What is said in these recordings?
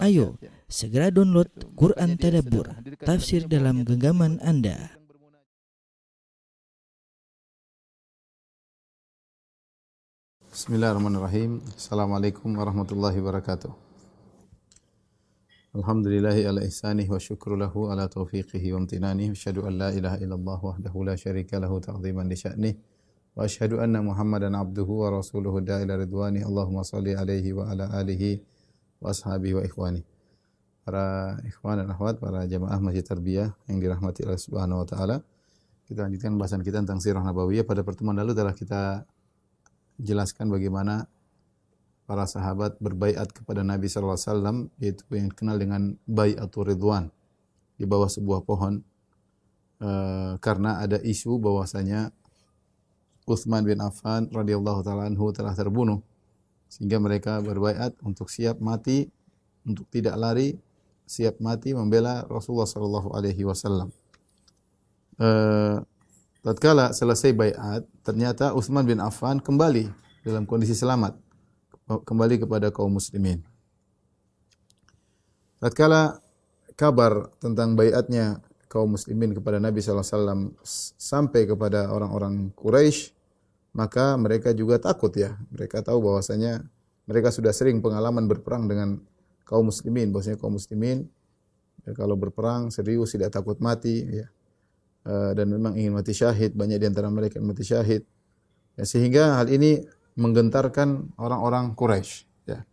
Ayo, segera download Quran Tadabbur, tafsir dalam genggaman Anda. Bismillahirrahmanirrahim. Assalamualaikum warahmatullahi wabarakatuh. Alhamdulillahi ala ihsanih wa syukru lahu ala taufiqihi wa amtinani. Asyhadu an la ilaha illallah wahdahu la syarika lahu ta'ziman li sya'nih. Wa asyhadu anna Muhammadan abduhu wa rasuluhu da'ila ridwani. Allahumma salli alaihi wa ala alihi wa ashabihi wa ikhwani. Para ikhwan dan akhwat, para jamaah Masjid Tarbiyah yang dirahmati Allah Subhanahu wa taala. Kita lanjutkan bahasan kita tentang sirah nabawiyah. Pada pertemuan lalu telah kita jelaskan bagaimana para sahabat berbaiat kepada Nabi sallallahu alaihi wasallam, yaitu yang dikenal dengan baiatur ridwan, di bawah sebuah pohon, karena ada isu bahwasanya Utsman bin Affan radhiyallahu taala anhu telah terbunuh, sehingga mereka berbaiat untuk siap mati, untuk tidak lari, siap mati membela Rasulullah sallallahu alaihi wasallam. Tatkala selesai baiat, ternyata Utsman bin Affan kembali dalam kondisi selamat, kembali kepada kaum muslimin. Tatkala kabar tentang baiatnya kaum muslimin kepada Nabi sallallahu alaihi wasallam sampai kepada orang-orang Quraisy, maka mereka juga takut ya. Mereka tahu bahwasanya mereka sudah sering pengalaman berperang dengan kaum muslimin, bahwasanya kaum muslimin kalau berperang serius, tidak takut mati ya. Dan memang ingin mati syahid, banyak di antara mereka yang mati syahid. Ya, sehingga hal ini menggentarkan orang-orang Quraisy ya.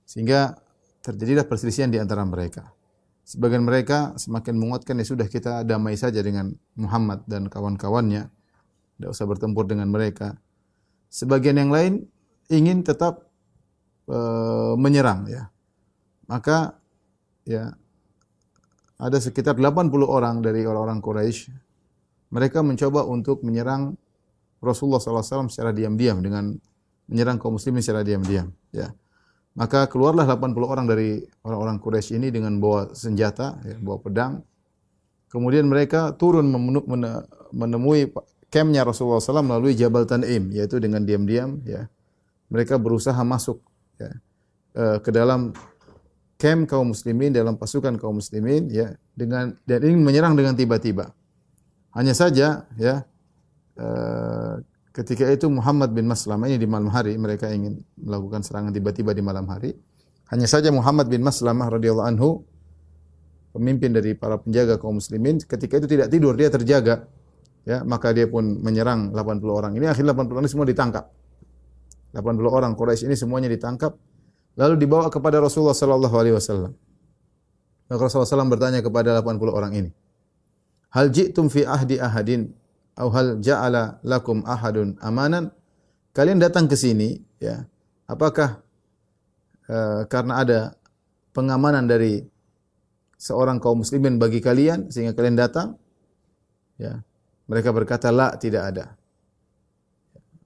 Sehingga terjadilah perselisihan di antara mereka. Sebagian mereka semakin menguatkan, ya sudah kita damai saja dengan Muhammad dan kawan-kawannya, tidak usah bertempur dengan mereka. Sebagian yang lain ingin tetap menyerang ya. Maka ya ada sekitar 80 orang dari orang-orang Quraisy. Mereka mencoba untuk menyerang Rasulullah SAW secara diam-diam, dengan menyerang kaum muslimin secara diam-diam ya. Maka keluarlah 80 orang dari orang-orang Quraisy ini dengan bawa senjata ya, bawa pedang. Kemudian mereka turun menemui kampnya Rasulullah SAW melalui Jabal Tan'im, yaitu dengan diam-diam ya. Mereka berusaha masuk ya, ke dalam camp kaum muslimin, dalam pasukan kaum muslimin ya, dengan dan ingin menyerang dengan tiba-tiba. Hanya saja ya, ketika itu Muhammad bin Maslamah, ini di malam hari, mereka ingin melakukan serangan tiba-tiba di malam hari. Hanya saja Muhammad bin Maslamah radhiyallahu anhu, pemimpin dari para penjaga kaum muslimin, ketika itu tidak tidur, dia terjaga ya, maka dia pun menyerang 80 orang ini. Akhirnya 80 orang ini semua ditangkap. 80 orang Quraisy ini semuanya ditangkap, lalu dibawa kepada Rasulullah sallallahu alaihi wasallam. Maka Rasulullah SAW bertanya kepada 80 orang ini, "Hal ji'tum fi ahdi ahadin aw hal ja'ala lakum ahadun amanan?" Kalian datang ke sini ya, apakah karena ada pengamanan dari seorang kaum muslimin bagi kalian sehingga kalian datang? Ya. Mereka berkata, "La, tidak ada."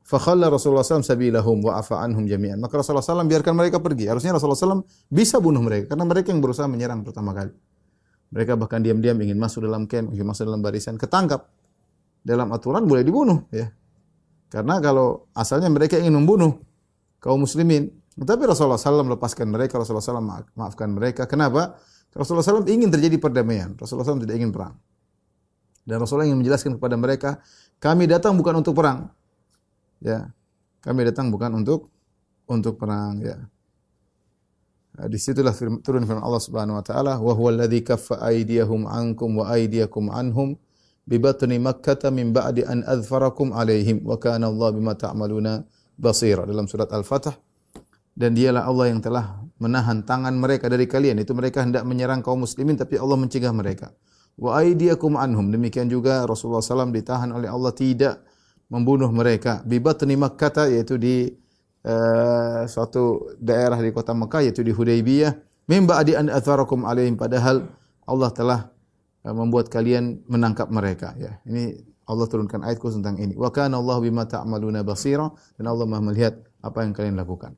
Fa khalla Rasulullah SAW sabilahum wa afa anhum jami'an. Maka Rasulullah SAW biarkan mereka pergi. Harusnya Rasulullah SAW bisa bunuh mereka, karena mereka yang berusaha menyerang pertama kali. Mereka bahkan diam-diam ingin masuk dalam camp, ingin masuk dalam barisan, ketangkap. Dalam aturan boleh dibunuh ya. Karena kalau asalnya mereka ingin membunuh kaum muslimin, tetapi Rasulullah SAW lepaskan mereka, Rasulullah SAW maafkan mereka. Kenapa? Rasulullah SAW ingin terjadi perdamaian. Rasulullah SAW tidak ingin perang. Dan Rasulullah ingin menjelaskan kepada mereka, kami datang bukan untuk perang. Ya, kami datang bukan untuk perang ya. Di situlah turun firman Allah Subhanahu wa taala, wa huwal ladzi kaffa aydiyahum ankum wa aydiyakum anhum bi batni Makkah min ba'di an adfarakum alaihim wa kana Allah bima ta'maluna basira, dalam surat Al-Fatih. Dan dialah Allah yang telah menahan tangan mereka dari kalian, itu mereka hendak menyerang kaum muslimin tapi Allah mencegah mereka. Wa aydiyakum anhum, demikian juga Rasulullah SAW ditahan oleh Allah tidak membunuh mereka. Bi batni Makkah, yaitu di suatu daerah di kota Mekah, yaitu di Hudaybiyah. Min ba'di an atharakum alaihim, padahal Allah telah membuat kalian menangkap mereka ya. Ini Allah turunkan ayat khusus tentang ini. Wa kana Allah bima ta'maluna basira, dan Allah Maha melihat apa yang kalian lakukan.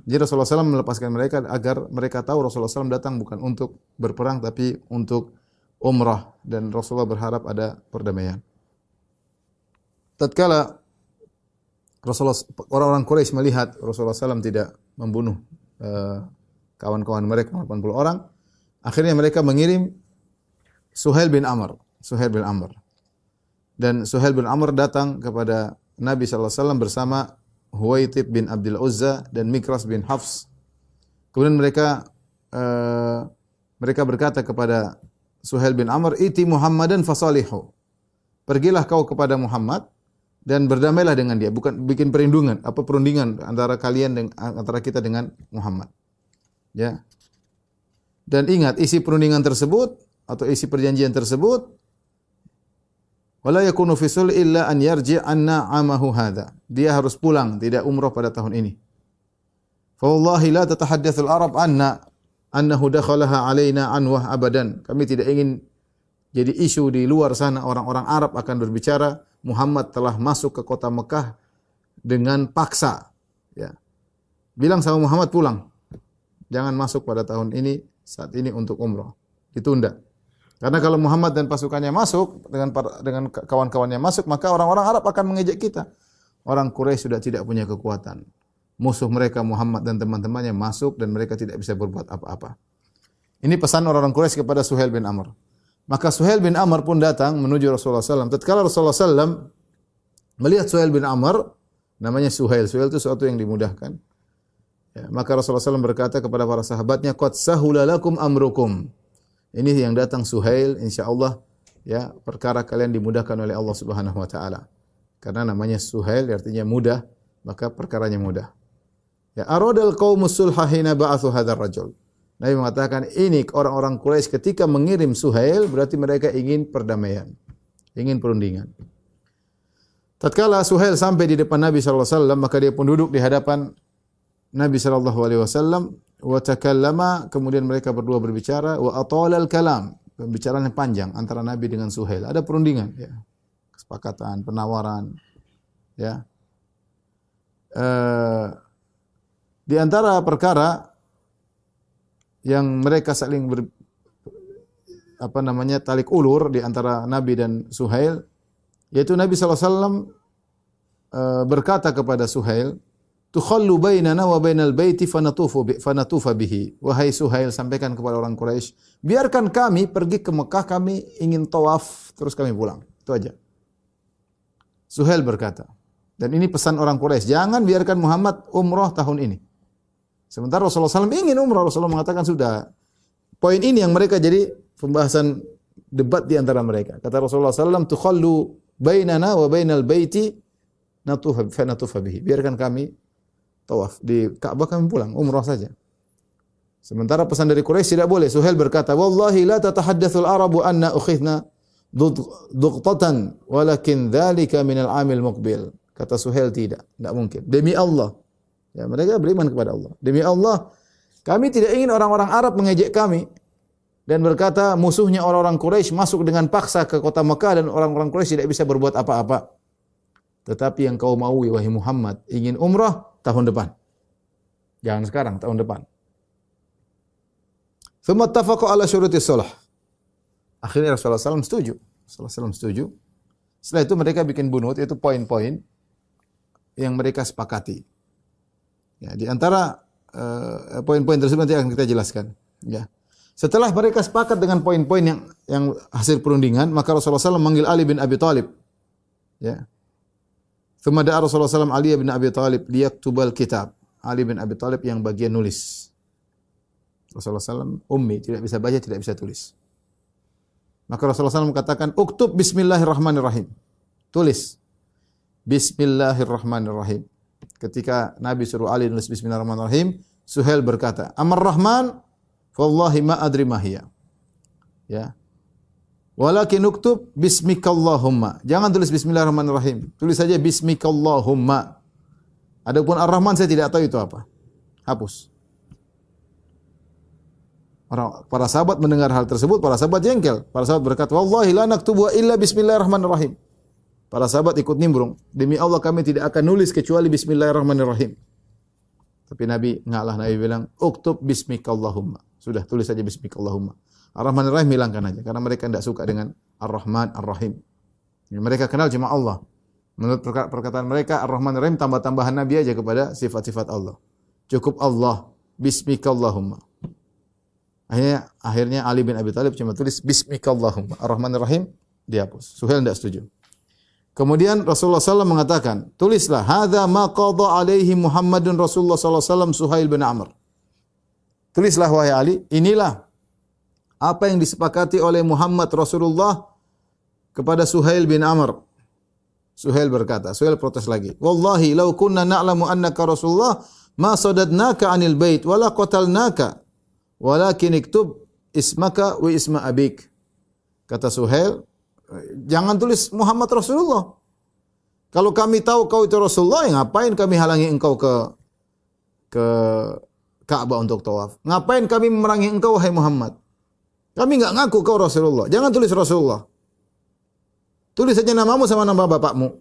Jadi Rasulullah SAW melepaskan mereka agar mereka tahu Rasulullah SAW datang bukan untuk berperang tapi untuk umrah, dan Rasulullah berharap ada perdamaian. Tatkala Rasulullah, orang-orang Quraisy melihat Rasulullah SAW tidak membunuh kawan-kawan mereka 80 orang. Akhirnya mereka mengirim Suhail bin Amr. Dan Suhail bin Amr datang kepada Nabi sallallahu alaihi wasallam bersama Huwaitib bin Abdul Uzza dan Mikras bin Hafs. Kemudian mereka berkata kepada Suhail bin Amr, "Iti Muhammadan fasalihu." Pergilah kau kepada Muhammad dan berdamailah dengan dia, bukan bikin perundingan antara antara kita dengan Muhammad. Ya. Dan ingat isi perundingan tersebut atau isi perjanjian tersebut, wala yakunu fi sul illa an yarji' anna 'amahu hadha. Dia harus pulang, tidak umrah pada tahun ini. Fa wallahi la tatahaddatsul Arab annahu dakhalaha alaina anwah abadan. Kami tidak ingin jadi isu di luar sana orang-orang Arab akan berbicara Muhammad telah masuk ke kota Mekah dengan paksa. Ya. Bilang sama Muhammad pulang. Jangan masuk pada tahun ini, saat ini untuk umrah. Ditunda. Karena kalau Muhammad dan pasukannya masuk dengan kawan-kawannya masuk, maka orang-orang Arab akan mengejek kita. Orang Quraisy sudah tidak punya kekuatan. Musuh mereka Muhammad dan teman-temannya masuk dan mereka tidak bisa berbuat apa-apa. Ini pesan orang-orang Quraisy kepada Suhail bin Amr. Maka Suhail bin Amr pun datang menuju Rasulullah SAW. Tatkala Rasulullah SAW melihat Suhail bin Amr, namanya Suhail. Suhail itu sesuatu yang dimudahkan. Ya, maka Rasulullah SAW berkata kepada para sahabatnya, "Qad sahula lakum amrukum." Ini yang datang Suhail, insyaallah ya perkara kalian dimudahkan oleh Allah Subhanahu wa taala. Karena namanya Suhail artinya mudah, maka perkaranya mudah. Ya, aradal qaumus sulha hina ba'athu hadzal rajul. Nabi mengatakan ini orang-orang Quraisy ketika mengirim Suhail berarti mereka ingin perdamaian, ingin perundingan. Tatkala Suhail sampai di depan Nabi sallallahu alaihi wasallam, maka dia pun duduk di hadapan Nabi sallallahu alaihi wasallam. Wa takallama, kemudian mereka berdua berbicara, wa atalal kalam, pembicaraan yang panjang antara Nabi dengan Suhail. Ada perundingan, ya. Kesepakatan, penawaran, ya. Di antara perkara yang mereka saling talik ulur di antara Nabi dan Suhail, yaitu Nabi sallallahu alaihi wasallam berkata kepada Suhail, "Tukhallu bainana wa bainal baiti fanatufa bihi." Wahai Suhail, sampaikan kepada orang Quraisy, biarkan kami pergi ke Mekah, kami ingin tawaf, terus kami pulang. Itu aja. Suhail berkata, dan ini pesan orang Quraisy, jangan biarkan Muhammad umrah tahun ini. Sementara Rasulullah SAW ingin umrah, Rasulullah mengatakan sudah. Poin ini yang mereka jadi pembahasan debat di antara mereka. Kata Rasulullah SAW, "Tukhallu bainana wa bainal baiti fanatufa bihi." Biarkan kami tawaf di Ka'bah, kami pulang umrah saja. Sementara pesan dari Quraisy tidak boleh. Suhail berkata, "Wallahi la tatahaddatsul Arabu anna ukhidna duqtatan walakin dzalika minal amil muqbil." Kata Suhail tidak mungkin. Demi Allah. Ya, mereka beriman kepada Allah. Demi Allah, kami tidak ingin orang-orang Arab mengejek kami dan berkata musuhnya orang-orang Quraisy masuk dengan paksa ke kota Mekah dan orang-orang Quraisy tidak bisa berbuat apa-apa. Tetapi yang kau maui wahai Muhammad ingin umrah tahun depan. Jangan sekarang, tahun depan. Tsumma ittafaqu ala syurutis shalah. Akhirnya Rasulullah SAW setuju. Setelah itu mereka bikin bunut, yaitu poin-poin yang mereka sepakati. Ya, di antara poin-poin tersebut nanti akan kita jelaskan. Ya. Setelah mereka sepakat dengan poin-poin yang hasil perundingan, maka Rasulullah SAW memanggil Ali bin Abi Thalib. Ya. Tsumma da'a Rasulullah SAW Ali bin Abi Thalib liyaktubal kitab. Ali bin Abi Thalib yang bagian nulis. Rasulullah SAW ummi, tidak bisa baca, tidak bisa tulis. Maka Rasulullah SAW katakan, "Uktub bismillahirrahmanirrahim." Tulis. Bismillahirrahmanirrahim. Ketika Nabi suruh Ali nulis bismillahirrahmanirrahim, Suhail berkata, "Amar Rahman, wallahi ma adri ma hiya." Ya. Walakin uktub bismikallahumma. Jangan tulis bismillahirrahmanirrahim. Tulis saja bismikallahumma. Adapun Ar-Rahman saya tidak tahu itu apa. Hapus. Para sahabat mendengar hal tersebut, para sahabat jengkel. Para sahabat berkata, "Wallahi la naktubu illa bismillahirrahmanirrahim." Para sahabat ikut nimbrung. Demi Allah kami tidak akan nulis kecuali bismillahirrahmanirrahim. Tapi Nabi ngalah, Nabi bilang, "Uktub bismikallahumma." Sudah, tulis saja bismikallahumma. Ar-Rahman Ar-Rahim hilangkan aja karena mereka tidak suka dengan Ar-Rahman Ar-Rahim. Mereka kenal cuma Allah. Menurut perkataan mereka Ar-Rahman Ar-Rahim tambah-tambahan Nabi aja kepada sifat-sifat Allah. Cukup Allah, bismikallahumma. Akhirnya Ali bin Abi Thalib cuma tulis Bismikallahumma Ar-Rahmanir Rahim, dihapus. Suhail tidak setuju. Kemudian Rasulullah SAW mengatakan, tulislah hadza ma qada alaihi Muhammadun Rasulullah SAW Suhail bin Amr. Tulislah wahai Ali, inilah apa yang disepakati oleh Muhammad Rasulullah kepada Suhail bin Amr. Suhail berkata, Suhail protes lagi. Wallahi law kunna na'lamu annaka Rasulullah ma sadadnaka 'anil bait wala qatalnaka. Walakin iktub ismaka wa isma abik. Kata Suhail, jangan tulis Muhammad Rasulullah. Kalau kami tahu kau itu Rasulullah, ngapain kami halangi engkau ke Ka'bah untuk tawaf? Ngapain kami memerangi engkau wahai Muhammad? Kami enggak ngaku kau Rasulullah. Jangan tulis Rasulullah. Tulis saja namamu sama nama bapakmu.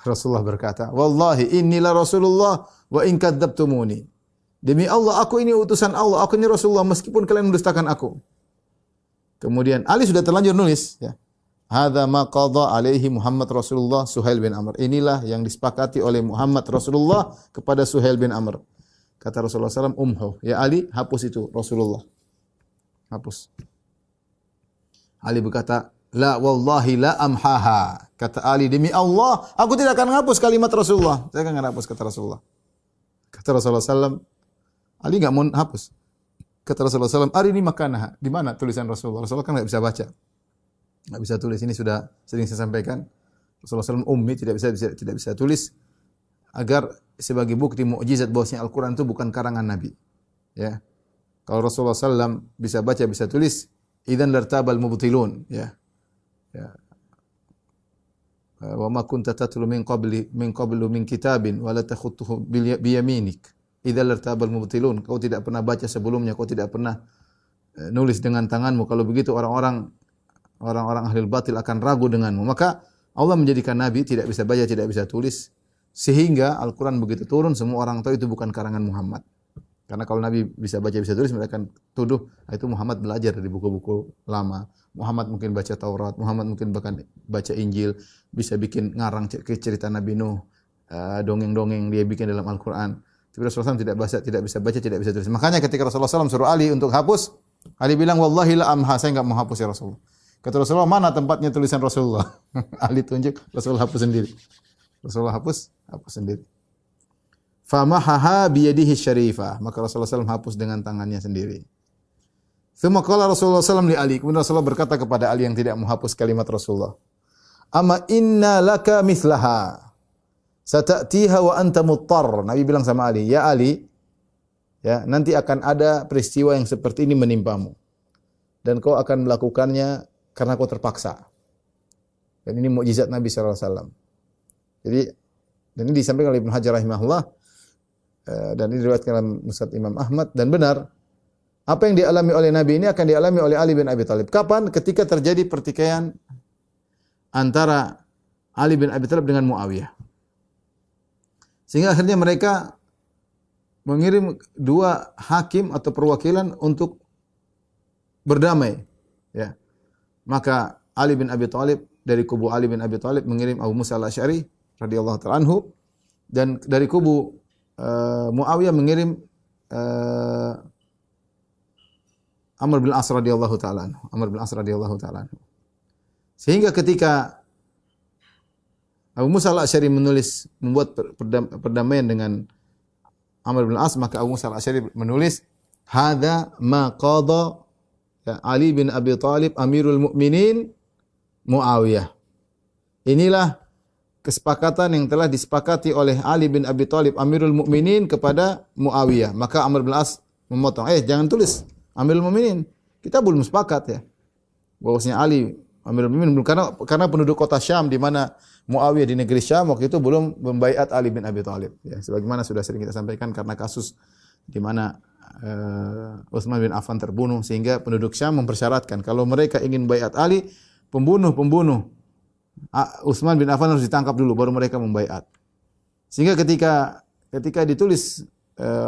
Rasulullah berkata, "Wallahi innilah Rasulullah wa in kadzabtumuni." Demi Allah, aku ini utusan Allah, aku ini Rasulullah meskipun kalian mendustakan aku. Kemudian Ali sudah terlanjur nulis, ya. Hadza ma qada alaihi Muhammad Rasulullah Suhail bin Amr. Inilah yang disepakati oleh Muhammad Rasulullah kepada Suhail bin Amr. Kata Rasulullah SAW, umhu. Ya Ali, hapus itu Rasulullah. Hapus. Ali berkata, la wallahi la amhaha. Kata Ali, demi Allah, aku tidak akan hapus kalimat Rasulullah. Saya akan hapus kata Rasulullah. Kata Rasulullah SAW, Ali enggak mau hapus. Kata Rasulullah SAW, hari ini makanah. Di mana tulisan Rasulullah? Rasulullah kan enggak bisa baca. Enggak bisa tulis. Ini sudah sering saya sampaikan. Rasulullah SAW ummi, tidak bisa tulis. Agar sebagai bukti mukjizat bahwasanya Al-Quran itu bukan karangan Nabi. Ya. Kalau Rasulullah SAW bisa baca, bisa tulis, idzan lartabal mubtilun. Ya. Ya. Wa ma kunta tatlu min qablu min kitabin wa la takhutuhu bi yaminik. Idzal lartabal mubtilun. Kau tidak pernah baca sebelumnya, kau tidak pernah nulis dengan tanganmu. Kalau begitu orang-orang ahli batil akan ragu denganmu. Maka Allah menjadikan Nabi tidak bisa baca, tidak bisa tulis, sehingga Al-Quran begitu turun semua orang tahu itu bukan karangan Muhammad. Karena kalau Nabi bisa baca, bisa tulis, mereka akan tuduh itu Muhammad belajar dari buku-buku lama. Muhammad mungkin baca Taurat, Muhammad mungkin bahkan baca Injil, bisa bikin ngarang cerita Nabi Nuh, dongeng-dongeng dia bikin dalam Al-Quran. Tapi Rasulullah SAW tidak bisa baca, tidak bisa tulis. Makanya ketika Rasulullah SAW suruh Ali untuk hapus, Ali bilang, wallahi la amha, saya enggak mau hapus ya Rasulullah. Kata Rasulullah, mana tempatnya tulisan Rasulullah? Ali tunjuk, Rasulullah hapus sendiri. Rasulullah hapus sendiri. Famahaha biyadihi syarifah. Maka Rasulullah SAW hapus dengan tangannya sendiri. Tsumma qala Rasulullah SAW li Ali. Kemudian Rasulullah berkata kepada Ali yang tidak menghapus kalimat Rasulullah. Amma inna laka mithlaha. Sata'tiha wa anta muttar. Nabi bilang sama Ali, ya Ali, ya, nanti akan ada peristiwa yang seperti ini menimpamu. Dan kau akan melakukannya karena kau terpaksa. Dan ini mukjizat Nabi SAW. Jadi, dan ini disampaikan oleh Ibnu Hajar rahimahullah, dan ini diriwayatkan dalam Musnad Imam Ahmad, dan benar, apa yang dialami oleh Nabi ini akan dialami oleh Ali bin Abi Thalib. Kapan? Ketika terjadi pertikaian antara Ali bin Abi Thalib dengan Muawiyah. Sehingga akhirnya mereka mengirim dua hakim atau perwakilan untuk berdamai. Ya. Maka Ali bin Abi Thalib, dari kubu Ali bin Abi Thalib mengirim Abu Musa al-Asy'ari radhiyallahu ta'ala anhu, dan dari kubu Muawiyah mengirim Amr bin As radhiyallahu ta'ala anhu. Amr bin As radhiyallahu ta'ala anhu. Sehingga ketika Abu Musa al-Asy'ari membuat perdamaian dengan Amr bin As, maka Abu Musa al-Asy'ari menulis, hadza ma qada Ali bin Abi Thalib Amirul Mukminin Muawiyah. Inilah kesepakatan yang telah disepakati oleh Ali bin Abi Thalib Amirul Mukminin kepada Muawiyah. Maka Amr bin As memotong, jangan tulis Amirul Mukminin. Kita belum sepakat ya. Bahwasanya Ali Amirul Mukminin, karena penduduk kota Syam di mana Muawiyah di negeri Syam waktu itu belum membaiat Ali bin Abi Thalib. Ya, sebagaimana sudah sering kita sampaikan karena kasus di mana Utsman bin Affan terbunuh, sehingga penduduk Syam mempersyaratkan kalau mereka ingin baiat Ali, pembunuh Utsman bin Affan harus ditangkap dulu baru mereka membaiat. Sehingga ketika ditulis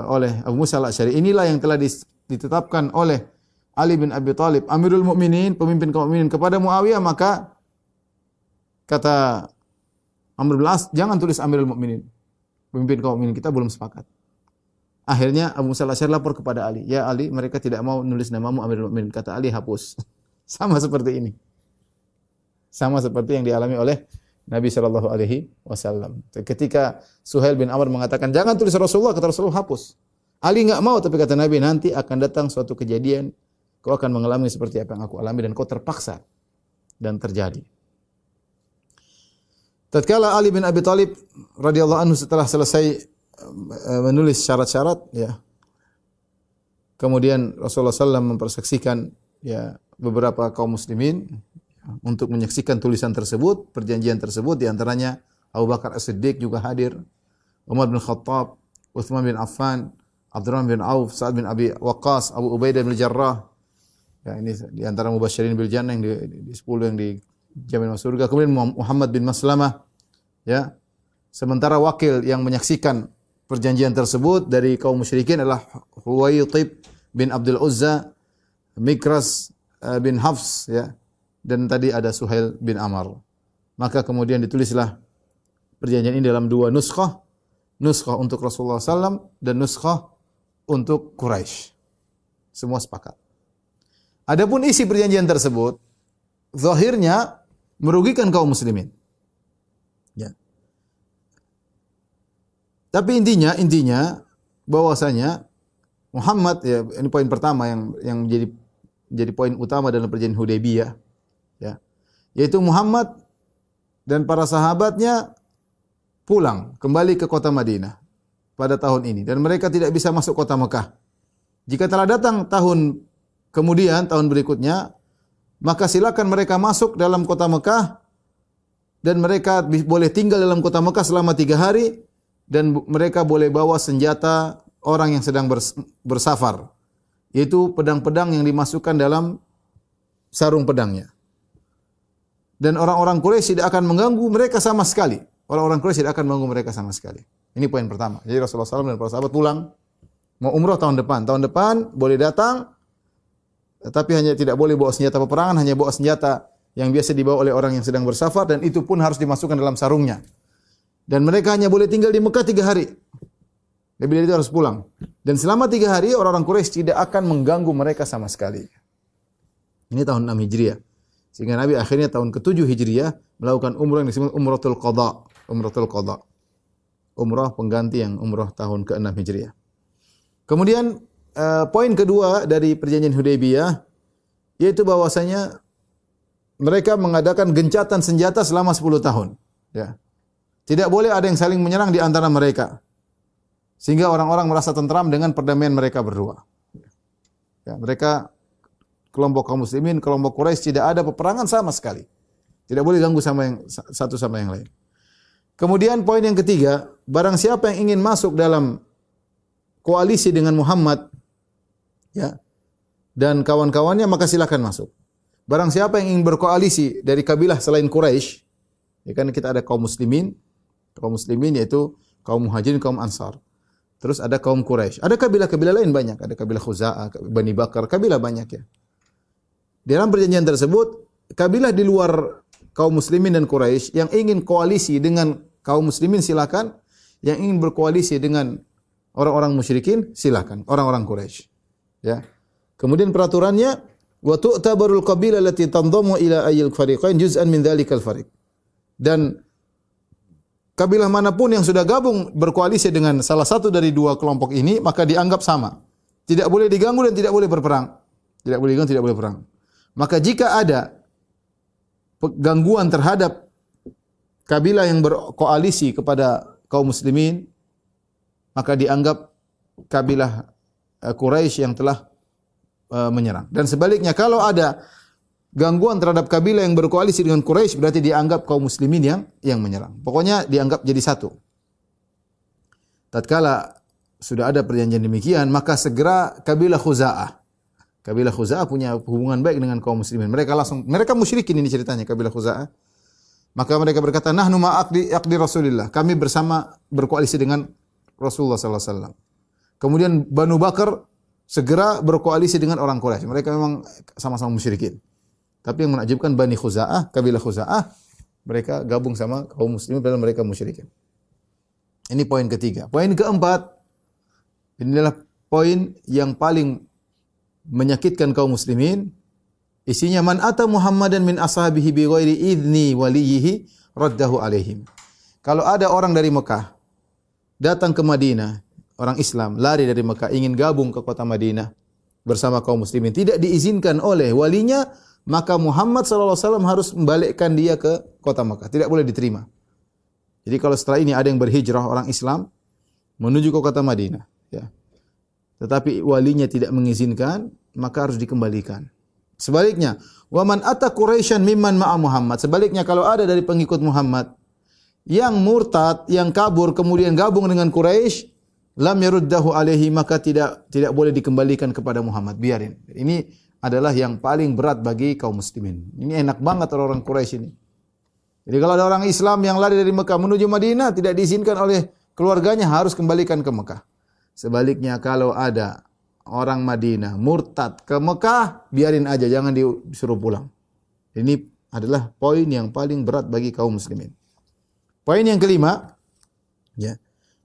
oleh Abu Musa al-Asy'ari, inilah yang telah ditetapkan oleh Ali bin Abi Thalib Amirul Mukminin, pemimpin kaum mukminin kepada Muawiyah, maka kata Amr bin As, jangan tulis Amirul Mukminin, pemimpin kaum mukminin, kita belum sepakat. Akhirnya Abu Musa al-Asy'ari lapor kepada Ali, "Ya Ali, mereka tidak mau nulis namamu Amirul Mukminin." Kata Ali, "Hapus." Sama seperti ini. Sama seperti yang dialami oleh Nabi sallallahu alaihi wasallam. Ketika Suhail bin Amr mengatakan, "Jangan tulis Rasulullah," kata Rasulullah, "Hapus." Ali enggak mau, tapi kata Nabi, "Nanti akan datang suatu kejadian, kau akan mengalami seperti apa yang aku alami dan kau terpaksa." Dan terjadi. Tatkala Ali bin Abi Thalib radhiyallahu anhu setelah selesai menulis syarat-syarat, ya, kemudian Rasulullah SAW mempersaksikan, ya, beberapa kaum muslimin untuk menyaksikan tulisan tersebut, perjanjian tersebut, di antaranya Abu Bakar As-Siddiq juga hadir, Umar bin Khattab, Utsman bin Affan, Abdurrahman bin Auf, Sa'ad bin Abi Waqqas, Abu Ubaidah bin Jarrah. Ya, ini di antara mubasysyirin bil jannah yang di 10 yang dijamin masuk surga. Kemudian Muhammad bin Maslamah, ya. Sementara wakil yang menyaksikan perjanjian tersebut dari kaum musyrikin adalah Huwaitib bin Abdul Uzza, Mikras bin Hafs, ya. Dan tadi ada Suhail bin Amr. Maka kemudian ditulislah perjanjian ini dalam 2 nuskhah. Nuskhah untuk Rasulullah SAW dan nuskhah untuk Quraisy. Semua sepakat. Adapun isi perjanjian tersebut, zahirnya merugikan kaum muslimin. Ya. Tapi intinya bahwasanya Muhammad, ya, ini poin pertama yang menjadi poin utama dalam perjanjian Hudaybiyah, ya. Yaitu Muhammad dan para sahabatnya pulang kembali ke kota Madinah pada tahun ini dan mereka tidak bisa masuk kota Mekah. Jika telah datang tahun kemudian, tahun berikutnya, maka silakan mereka masuk dalam kota Mekah dan mereka boleh tinggal dalam kota Mekah selama 3 hari dan mereka boleh bawa senjata orang yang sedang bersafar, yaitu pedang-pedang yang dimasukkan dalam sarung pedangnya. Dan orang-orang Quraisy tidak akan mengganggu mereka sama sekali. Orang-orang Quraisy tidak akan mengganggu mereka sama sekali. Ini poin pertama. Jadi Rasulullah SAW dan para sahabat pulang, mau umrah tahun depan. Tahun depan boleh datang, tapi hanya tidak boleh bawa senjata peperangan, hanya bawa senjata yang biasa dibawa oleh orang yang sedang bersafar, dan itu pun harus dimasukkan dalam sarungnya. Dan mereka hanya boleh tinggal di Mekah 3 hari. Lebih dari itu harus pulang. Dan selama 3 hari orang-orang Quraisy tidak akan mengganggu mereka sama sekali. Ini tahun 6 Hijriah. Sehingga Nabi akhirnya tahun ke-7 Hijriah melakukan umrah yang disebut Umratul Qadha. Umratul Qadha. Umrah pengganti yang umrah tahun ke-6 Hijriah. Kemudian poin kedua dari perjanjian Hudaybiyah yaitu bahwasanya mereka mengadakan gencatan senjata selama 10 tahun, ya. Tidak boleh ada yang saling menyerang di antara mereka. Sehingga orang-orang merasa tentram dengan perdamaian mereka berdua. Ya, mereka kelompok kaum muslimin, kelompok Quraisy tidak ada peperangan sama sekali. Tidak boleh ganggu sama yang satu sama yang lain. Kemudian poin yang ketiga, barang siapa yang ingin masuk dalam koalisi dengan Muhammad, ya, dan kawan-kawannya, maka silakan masuk. Barang siapa yang ingin berkoalisi dari kabilah selain Quraisy, ya kan kita ada kaum muslimin yaitu kaum muhajirin, kaum ansar. Terus ada kaum Quraisy. Ada kabilah-kabilah lain banyak, ada kabilah Khuza'ah, Bani Bakar, kabilah banyak, ya. Dalam perjanjian tersebut, kabilah di luar kaum muslimin dan Quraisy yang ingin koalisi dengan kaum muslimin silakan, yang ingin berkoalisi dengan orang-orang musyrikin silakan, orang-orang Quraisy. Ya. Kemudian peraturannya, wa tu'tabarul qabilah allati tanzamu ila ayyil fariqain juz'an min dzalikal fariq. Dan kabilah manapun yang sudah gabung berkoalisi dengan salah satu dari 2 kelompok ini, maka dianggap sama. Tidak boleh diganggu dan tidak boleh berperang. Tidak boleh diganggu, tidak boleh perang. Maka jika ada gangguan terhadap kabilah yang berkoalisi kepada kaum muslimin, maka dianggap kabilah Quraisy yang telah menyerang. Dan sebaliknya, kalau ada gangguan terhadap kabilah yang berkoalisi dengan Quraisy, berarti dianggap kaum muslimin yang menyerang. Pokoknya dianggap jadi satu. Tatkala sudah ada perjanjian demikian, maka segera kabilah Khuza'ah punya hubungan baik dengan kaum muslimin. Mereka musyrikin, ini ceritanya kabilah Khuza'ah. Maka mereka berkata, nahnu ma'aqdi Rasulillah. Kami bersama berkoalisi dengan Rasulullah sallallahu alaihi wasallam. Kemudian Banu Bakar segera berkoalisi dengan orang Quraisy. Mereka memang sama-sama musyrikin. Tapi yang menakjubkan Bani Khuza'ah, kabilah Khuza'ah, mereka gabung sama kaum muslimin padahal mereka musyrikin. Ini poin ketiga. Poin keempat, Inilah poin yang paling menyakitkan kaum muslimin. Isinya man ata Muhammadan min ashabihi bi ghairi idzni waliyhi raddahu alaihim. Kalau ada orang dari Mekah datang ke Madinah, orang Islam lari dari Mekah ingin gabung ke kota Madinah bersama kaum muslimin, tidak diizinkan oleh walinya, maka Muhammad sallallahu alaihi wasallam harus membalikkan dia ke kota Mekah, tidak boleh diterima. Jadi kalau setelah ini ada yang berhijrah orang Islam menuju ke kota Madinah, ya, tetapi walinya tidak mengizinkan, maka harus dikembalikan. Sebaliknya, wa man ata Quraisyan mimman ma'a Muhammad. Sebaliknya kalau ada dari pengikut Muhammad yang murtad, yang kabur kemudian gabung dengan Quraisy, lam yaruddahu alaihi, maka tidak boleh dikembalikan kepada Muhammad, biarin. Ini adalah yang paling berat bagi kaum muslimin. Ini enak banget orang-orang Quraisy ini. Jadi kalau ada orang Islam yang lari dari Mekah menuju Madinah tidak diizinkan oleh keluarganya, harus kembalikan ke Mekah. Sebaliknya kalau ada orang Madinah murtad ke Mekah, biarin aja, jangan disuruh pulang. Ini adalah poin yang paling berat bagi kaum muslimin. Poin yang kelima, ya.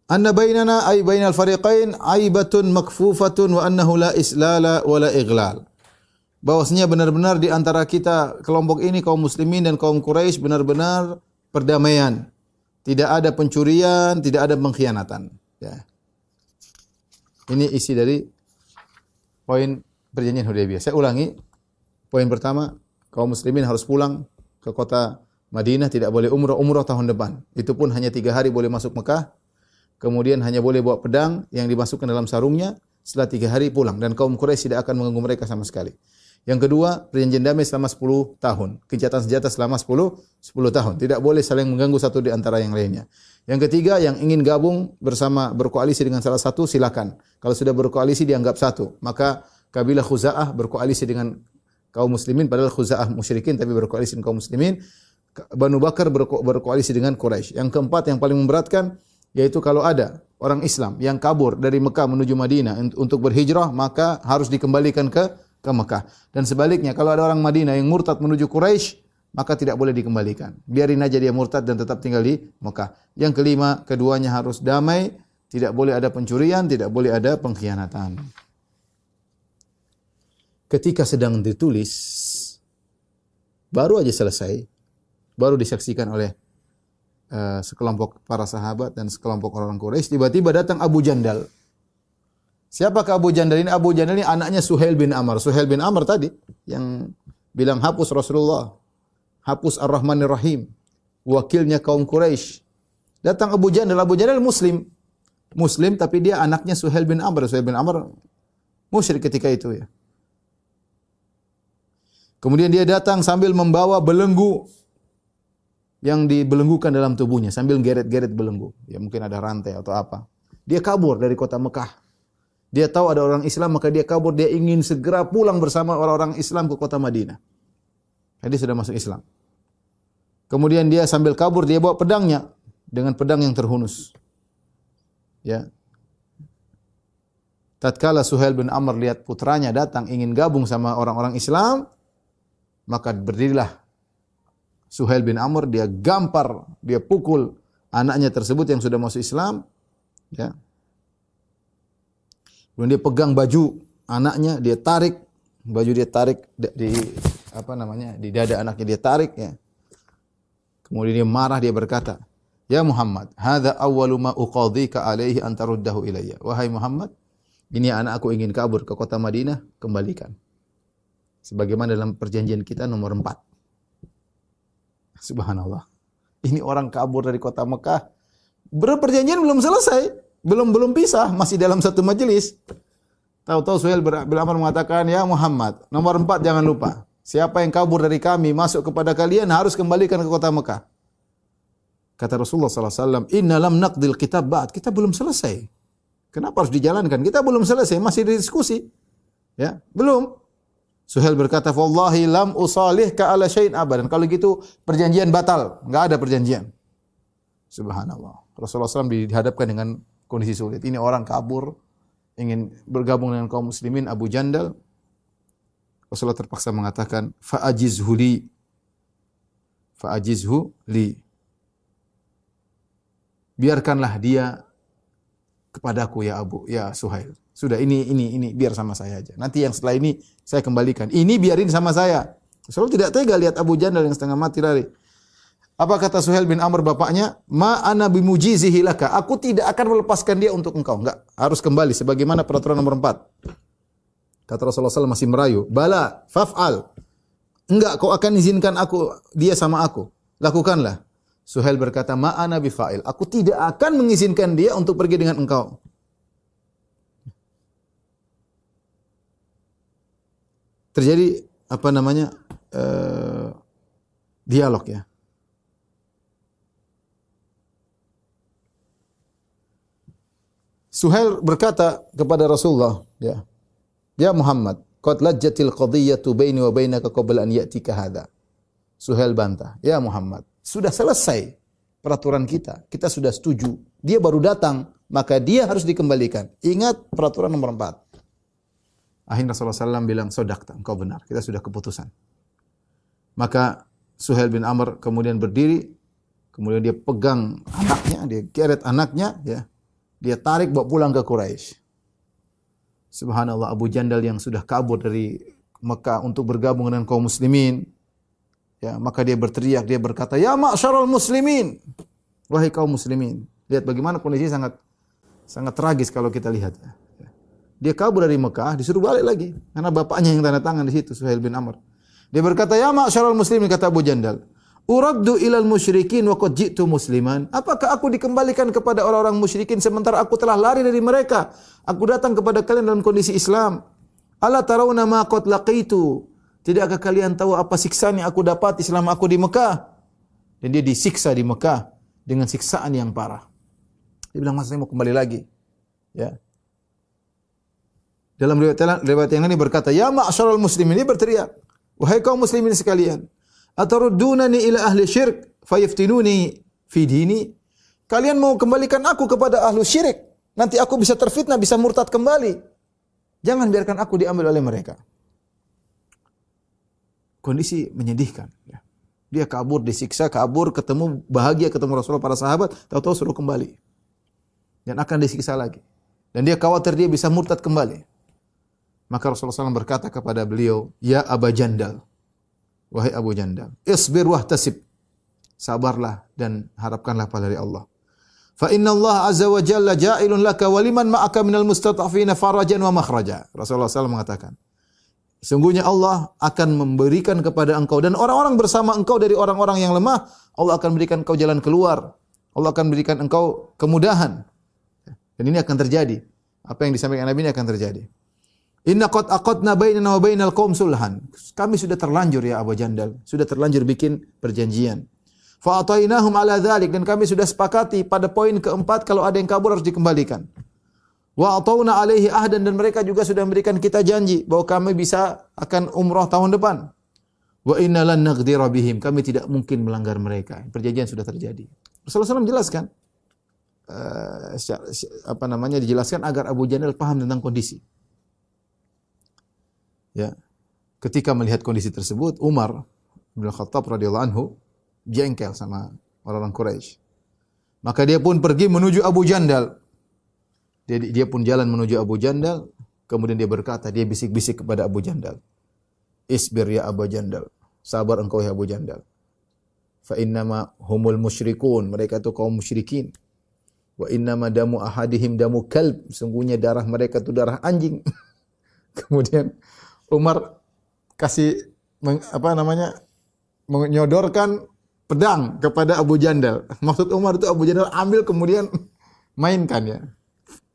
Anna bainana ay bainal fariqain aibatun makfufatun wa annahu la islala wa la ighlal. Bahwasanya benar-benar di antara kita kelompok ini kaum muslimin dan kaum Quraisy benar-benar perdamaian. Tidak ada pencurian, tidak ada pengkhianatan, ya. Ini isi dari poin perjanjian Hudaybiyah. Saya ulangi. Poin pertama, kaum muslimin harus pulang ke kota Madinah, tidak boleh umrah tahun depan. Itu pun hanya 3 hari boleh masuk Mekah. Kemudian hanya boleh bawa pedang yang dimasukkan dalam sarungnya. Setelah 3 hari pulang. Dan kaum Quraisy tidak akan mengganggu mereka sama sekali. Yang kedua, perjanjian damai selama 10 tahun. Gencatan senjata selama 10 tahun. Tidak boleh saling mengganggu satu di antara yang lainnya. Yang ketiga, yang ingin gabung bersama berkoalisi dengan salah satu, silakan. Kalau sudah berkoalisi dianggap satu. Maka kabilah Khuza'ah berkoalisi dengan kaum muslimin, padahal Khuza'ah musyrikin tapi berkoalisi dengan kaum muslimin. Banu Bakar berkoalisi dengan Quraisy. Yang keempat yang paling memberatkan yaitu kalau ada orang Islam yang kabur dari Mekah menuju Madinah untuk berhijrah, maka harus dikembalikan ke Mekah. Dan sebaliknya kalau ada orang Madinah yang murtad menuju Quraisy, maka tidak boleh dikembalikan. Biarin aja dia murtad dan tetap tinggal di Mekah. Yang kelima, keduanya harus damai, tidak boleh ada pencurian, tidak boleh ada pengkhianatan. Ketika sedang ditulis, baru aja selesai, baru disaksikan oleh sekelompok para sahabat dan sekelompok orang Quraisy, tiba-tiba datang Abu Jandal. Siapakah Abu Jandal ini? Abu Jandal ini anaknya Suhail bin Amr. Suhail bin Amr tadi yang bilang hapus Rasulullah, hapus Ar-Rahmanir Rahim, wakilnya kaum Quraisy. Datang Abu Jandal. Abu Jandal Muslim tapi dia anaknya Suhail bin Amr. Suhail bin Amr musyrik ketika itu, ya. Kemudian dia datang sambil membawa belenggu yang dibelenggukan dalam tubuhnya, sambil geret-geret belenggu. Ya mungkin ada rantai atau apa. Dia kabur dari kota Mekah. Dia tahu ada orang Islam, maka dia kabur. Dia ingin segera pulang bersama orang-orang Islam ke kota Madinah. Jadi sudah masuk Islam. Kemudian dia sambil kabur, dia bawa pedangnya dengan pedang yang terhunus. Ya. Tatkala Suhail bin Amr lihat putranya datang ingin gabung sama orang-orang Islam, maka berdirilah Suhail bin Amr, dia gampar, dia pukul anaknya tersebut yang sudah masuk Islam, ya. Kemudian dia pegang baju anaknya, dia tarik, baju dia tarik di di dada anaknya dia tarik, ya. Kemudian dia marah, dia berkata, "Ya Muhammad, hadza awwalu ma uqadhika alaihi an taruddahu ilayya." Wahai Muhammad, ini anak aku ingin kabur ke kota Madinah, kembalikan. Sebagaimana dalam perjanjian kita nomor 4. Subhanallah. Ini orang kabur dari kota Mekah. Perjanjian belum selesai. Belum pisah. Masih dalam satu majelis. Tahu-tahu Suhail bin Amr mengatakan, "Ya Muhammad, nomor 4 jangan lupa. Siapa yang kabur dari kami masuk kepada kalian harus kembalikan ke kota Mekah." Kata Rasulullah SAW, "Inna lam naqdil kitab ba'd." Kita belum selesai. Kenapa harus dijalankan? Kita belum selesai. Masih didiskusi. Ya, belum. Suhail berkata, "Wallahi lam usalihka ala syai'in abadan." Kalau gitu perjanjian batal, enggak ada perjanjian. Subhanallah. Rasulullah SAW dihadapkan dengan kondisi sulit. Ini orang kabur ingin bergabung dengan kaum muslimin, Abu Jandal. Rasulullah terpaksa mengatakan, "Fa'ajizhu li." Fa'ajizhu li. Biarkanlah dia kepadaku ya Suhail. Sudah ini biar sama saya aja. Nanti yang setelah ini saya kembalikan. Ini biarin sama saya. Rasulullah tidak tega lihat Abu Jandal yang setengah mati lari. Apa kata Suhail bin Amr bapaknya? Ma ana bimujizihi laka. Aku tidak akan melepaskan dia untuk engkau. Enggak, harus kembali sebagaimana peraturan nomor 4. Kata Rasulullah SAW masih merayu. Bala, faf'al. Enggak, kau akan izinkan dia sama aku. Lakukanlah. Suhail berkata, ma ana bifa'il. Aku tidak akan mengizinkan dia untuk pergi dengan engkau. Terjadi dialog ya. Suhail berkata kepada Rasulullah, ya Muhammad, qad lajjatil qadhiyyatu baini wa bainaka qabla an ya'tika hadha. Suhail bantah, ya Muhammad, sudah selesai peraturan kita. Kita sudah setuju. Dia baru datang, maka dia harus dikembalikan. Ingat peraturan nomor 4. Akhirnya Rasulullah SAW bilang, sodakta, engkau benar. Kita sudah keputusan. Maka Suhail bin Amr kemudian berdiri, kemudian dia pegang anaknya, dia geret anaknya, ya. Dia tarik bawa pulang ke Quraisy. Subhanallah, Abu Jandal yang sudah kabur dari Mekah untuk bergabung dengan kaum muslimin. Ya, maka dia berteriak, dia berkata, "Ya ma'syarul muslimin." Wahai kaum muslimin. Lihat bagaimana kondisi sangat tragis kalau kita lihat. Dia kabur dari Mekah, disuruh balik lagi karena bapaknya yang tanda tangan di situ, Suhail bin Amr. Dia berkata, "Ya ma'syarul muslimin," kata Abu Jandal. "Uraddu ilal musyrikin wa qad ji'tu musliman." Apakah aku dikembalikan kepada orang-orang musyrikin sementara aku telah lari dari mereka? Aku datang kepada kalian dalam kondisi Islam. Ala tarawna ma qad laqitu. Tidakkah kalian tahu apa siksaan yang aku dapati selama aku di Mekah? Dan dia disiksa di Mekah dengan siksaan yang parah. Dia bilang, "Mas, saya mau kembali lagi." Ya. Dalam riwayat yang lain berkata, "Ya ma'syarul muslimin," dia berteriak, "Wahai kaum muslimin sekalian, ataruddunani ila ahli syirk fayaftinuni fi dini?" Kalian mau kembalikan aku kepada ahlu syirik, nanti aku bisa terfitnah, bisa murtad kembali. Jangan biarkan aku diambil oleh mereka. Kondisi menyedihkan. Dia kabur, disiksa, kabur, ketemu bahagia, ketemu Rasulullah, para sahabat, tahu-tahu suruh kembali. Dan akan disiksa lagi. Dan dia khawatir dia bisa murtad kembali. Maka Rasulullah SAW berkata kepada beliau, "Ya Aba Jandal, wahai Abu Jandal, isbir wahtasib." Sabarlah dan harapkanlah pahala dari Allah. Fa inna Allah azza wa jalla ja'ilun laka wa liman ma'aka minal mustata'fina farajan wa makhraja. Rasulullah SAW mengatakan, sungguhnya Allah akan memberikan kepada engkau dan orang-orang bersama engkau dari orang-orang yang lemah, Allah akan berikan engkau jalan keluar. Allah akan berikan engkau kemudahan. Dan ini akan terjadi. Apa yang disampaikan Nabi ini akan terjadi. Inna qad aqadna bainana wa bainal qaum sulhan. Kami sudah terlanjur ya Abu Jandal, sudah terlanjur bikin perjanjian. Fa atainahum ala dzalik, dan kami sudah sepakati pada poin keempat kalau ada yang kabur harus dikembalikan. Wa atauna alaihi ahdan, dan mereka juga sudah memberikan kita janji bahwa kami bisa akan umrah tahun depan. Wa inna lan naghdira bihim, kami tidak mungkin melanggar mereka. Perjanjian sudah terjadi. Rasulullah SAW menjelaskan dijelaskan agar Abu Jandal paham tentang kondisi. Ya. Ketika melihat kondisi tersebut, Umar bin Khattab radhiyallahu anhu jengkel sama orang-orang Quraisy. Maka dia pun pergi menuju Abu Jandal. Dia pun jalan menuju Abu Jandal, kemudian dia berkata, dia bisik-bisik kepada Abu Jandal. Isbir ya Abu Jandal. Sabar engkau ya Abu Jandal. Fa innama humul musyrikun, mereka itu kaum musyrikin. Wa innama damu ahadihim damu kalb, sungguhnya darah mereka itu darah anjing. Kemudian Umar kasih menyodorkan pedang kepada Abu Jandal. Maksud Umar itu Abu Jandal ambil kemudian mainkan ya.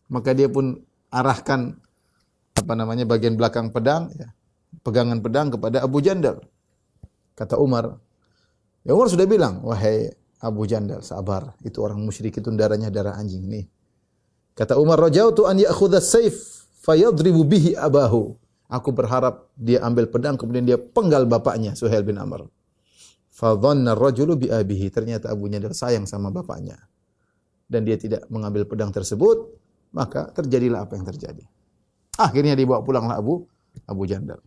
Maka dia pun arahkan bagian belakang pedang ya, pegangan pedang kepada Abu Jandal. Kata Umar, ya Umar sudah bilang, wahai Abu Jandal, sabar. Itu orang musyrik itu darahnya darah anjing nih. Kata Umar, rajautu an ya'khudha as-sayf fayadribu bihi abahu. Aku berharap dia ambil pedang kemudian dia penggal bapaknya Suhail bin Amr. Fa dhanna ar-rajulu bi abihi. Ternyata Abu Jandal sayang sama bapaknya. Dan dia tidak mengambil pedang tersebut, maka terjadilah apa yang terjadi. Akhirnya dibawa pulanglah Abu Jandal.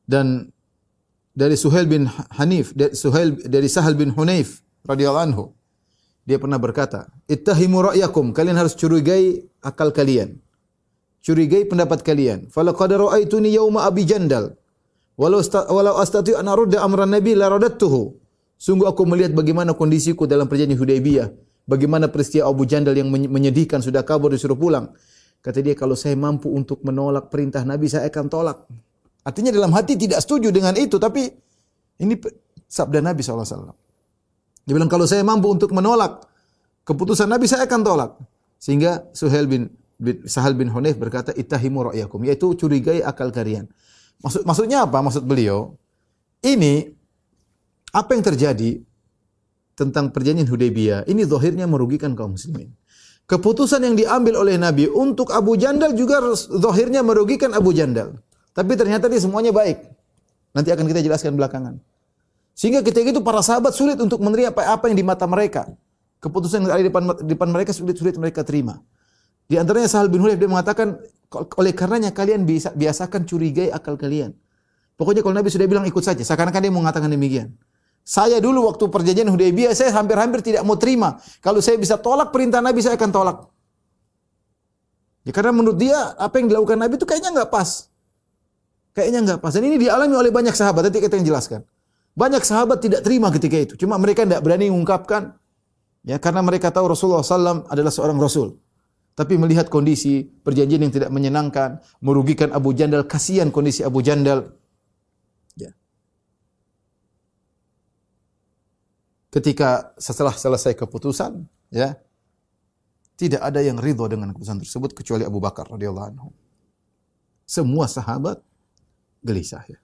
Dan dari Suhail bin Hanif, dari Sahal bin Hunayf radhiyallahu anhu, dia pernah berkata, "Ittahimu ra'yakum." Kalian harus curigai akal kalian. Curigai pendapat kalian. Falaqad ra'aituni yauma Abi Jandal. Walau astati an arudda amran nabi la radattuhu. Sungguh aku melihat bagaimana kondisiku dalam perjanjian Hudaybiyah. Bagaimana peristiwa Abu Jandal yang menyedihkan, sudah kabur disuruh pulang. Kata dia, kalau saya mampu untuk menolak perintah Nabi, saya akan tolak. Artinya dalam hati tidak setuju dengan itu, tapi ini sabda Nabi SAW. Dia bilang, kalau saya mampu untuk menolak keputusan Nabi, saya akan tolak. Sehingga Sahal bin Hunayf berkata, ittahimu ra'yakum, yaitu curigai akal kalian. Maksudnya apa? Maksud beliau, ini apa yang terjadi tentang perjanjian Hudaybiyah, ini zahirnya merugikan kaum muslimin. Keputusan yang diambil oleh Nabi untuk Abu Jandal juga zahirnya merugikan Abu Jandal. Tapi ternyata ini semuanya baik. Nanti akan kita jelaskan belakangan. Sehingga ketika itu para sahabat sulit untuk menerima apa yang di mata mereka. Keputusan yang ada di depan mereka sulit mereka terima. Di antaranya Sahal bin Hunayf, dia mengatakan, oleh karenanya kalian biasakan curigai akal kalian. Pokoknya kalau Nabi sudah bilang ikut saja. Seakan-akan dia mengatakan demikian. Saya dulu waktu perjanjian Hudaybiyah, saya hampir-hampir tidak mau terima. Kalau saya bisa tolak perintah Nabi, saya akan tolak. Ya, karena menurut dia, apa yang dilakukan Nabi itu kayaknya nggak pas. Kayaknya nggak pas. Dan ini dialami oleh banyak sahabat. Nanti kita yang jelaskan. Banyak sahabat tidak terima ketika itu. Cuma mereka tidak berani mengungkapkan. Ya, karena mereka tahu Rasulullah SAW adalah seorang Rasul. Tapi melihat kondisi perjanjian yang tidak menyenangkan, merugikan Abu Jandal, kasihan kondisi Abu Jandal. Ya. Ketika setelah selesai keputusan, ya, tidak ada yang ridho dengan keputusan tersebut kecuali Abu Bakar radhiyallahu anhu. Semua sahabat gelisah, ya.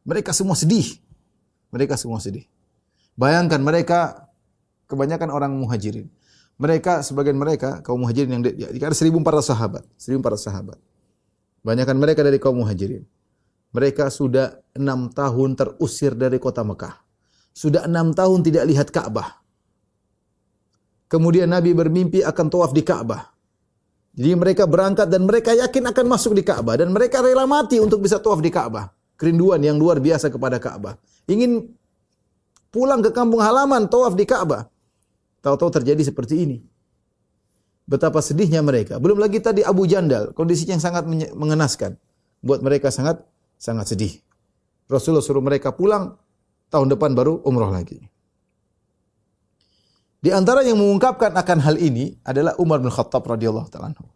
Mereka semua sedih. Bayangkan mereka kebanyakan orang muhajirin. Sebagian mereka kaum muhajirin yang ada 1.400 sahabat, 1.400 sahabat. Banyakan mereka dari kaum muhajirin. Mereka sudah 6 tahun terusir dari kota Mekah. Sudah 6 tahun tidak lihat Ka'bah. Kemudian Nabi bermimpi akan tawaf di Ka'bah. Jadi mereka berangkat dan mereka yakin akan masuk di Ka'bah. Dan mereka rela mati untuk bisa tawaf di Ka'bah. Kerinduan yang luar biasa kepada Ka'bah. Ingin pulang ke kampung halaman, tawaf di Ka'bah. Tahu-tahu terjadi seperti ini. Betapa sedihnya mereka. Belum lagi tadi Abu Jandal, kondisinya yang sangat mengenaskan. Buat mereka sangat sedih. Rasulullah suruh mereka pulang, tahun depan baru umrah lagi. Di antara yang mengungkapkan akan hal ini adalah Umar bin Khattab radhiyallahu ta'ala anhu.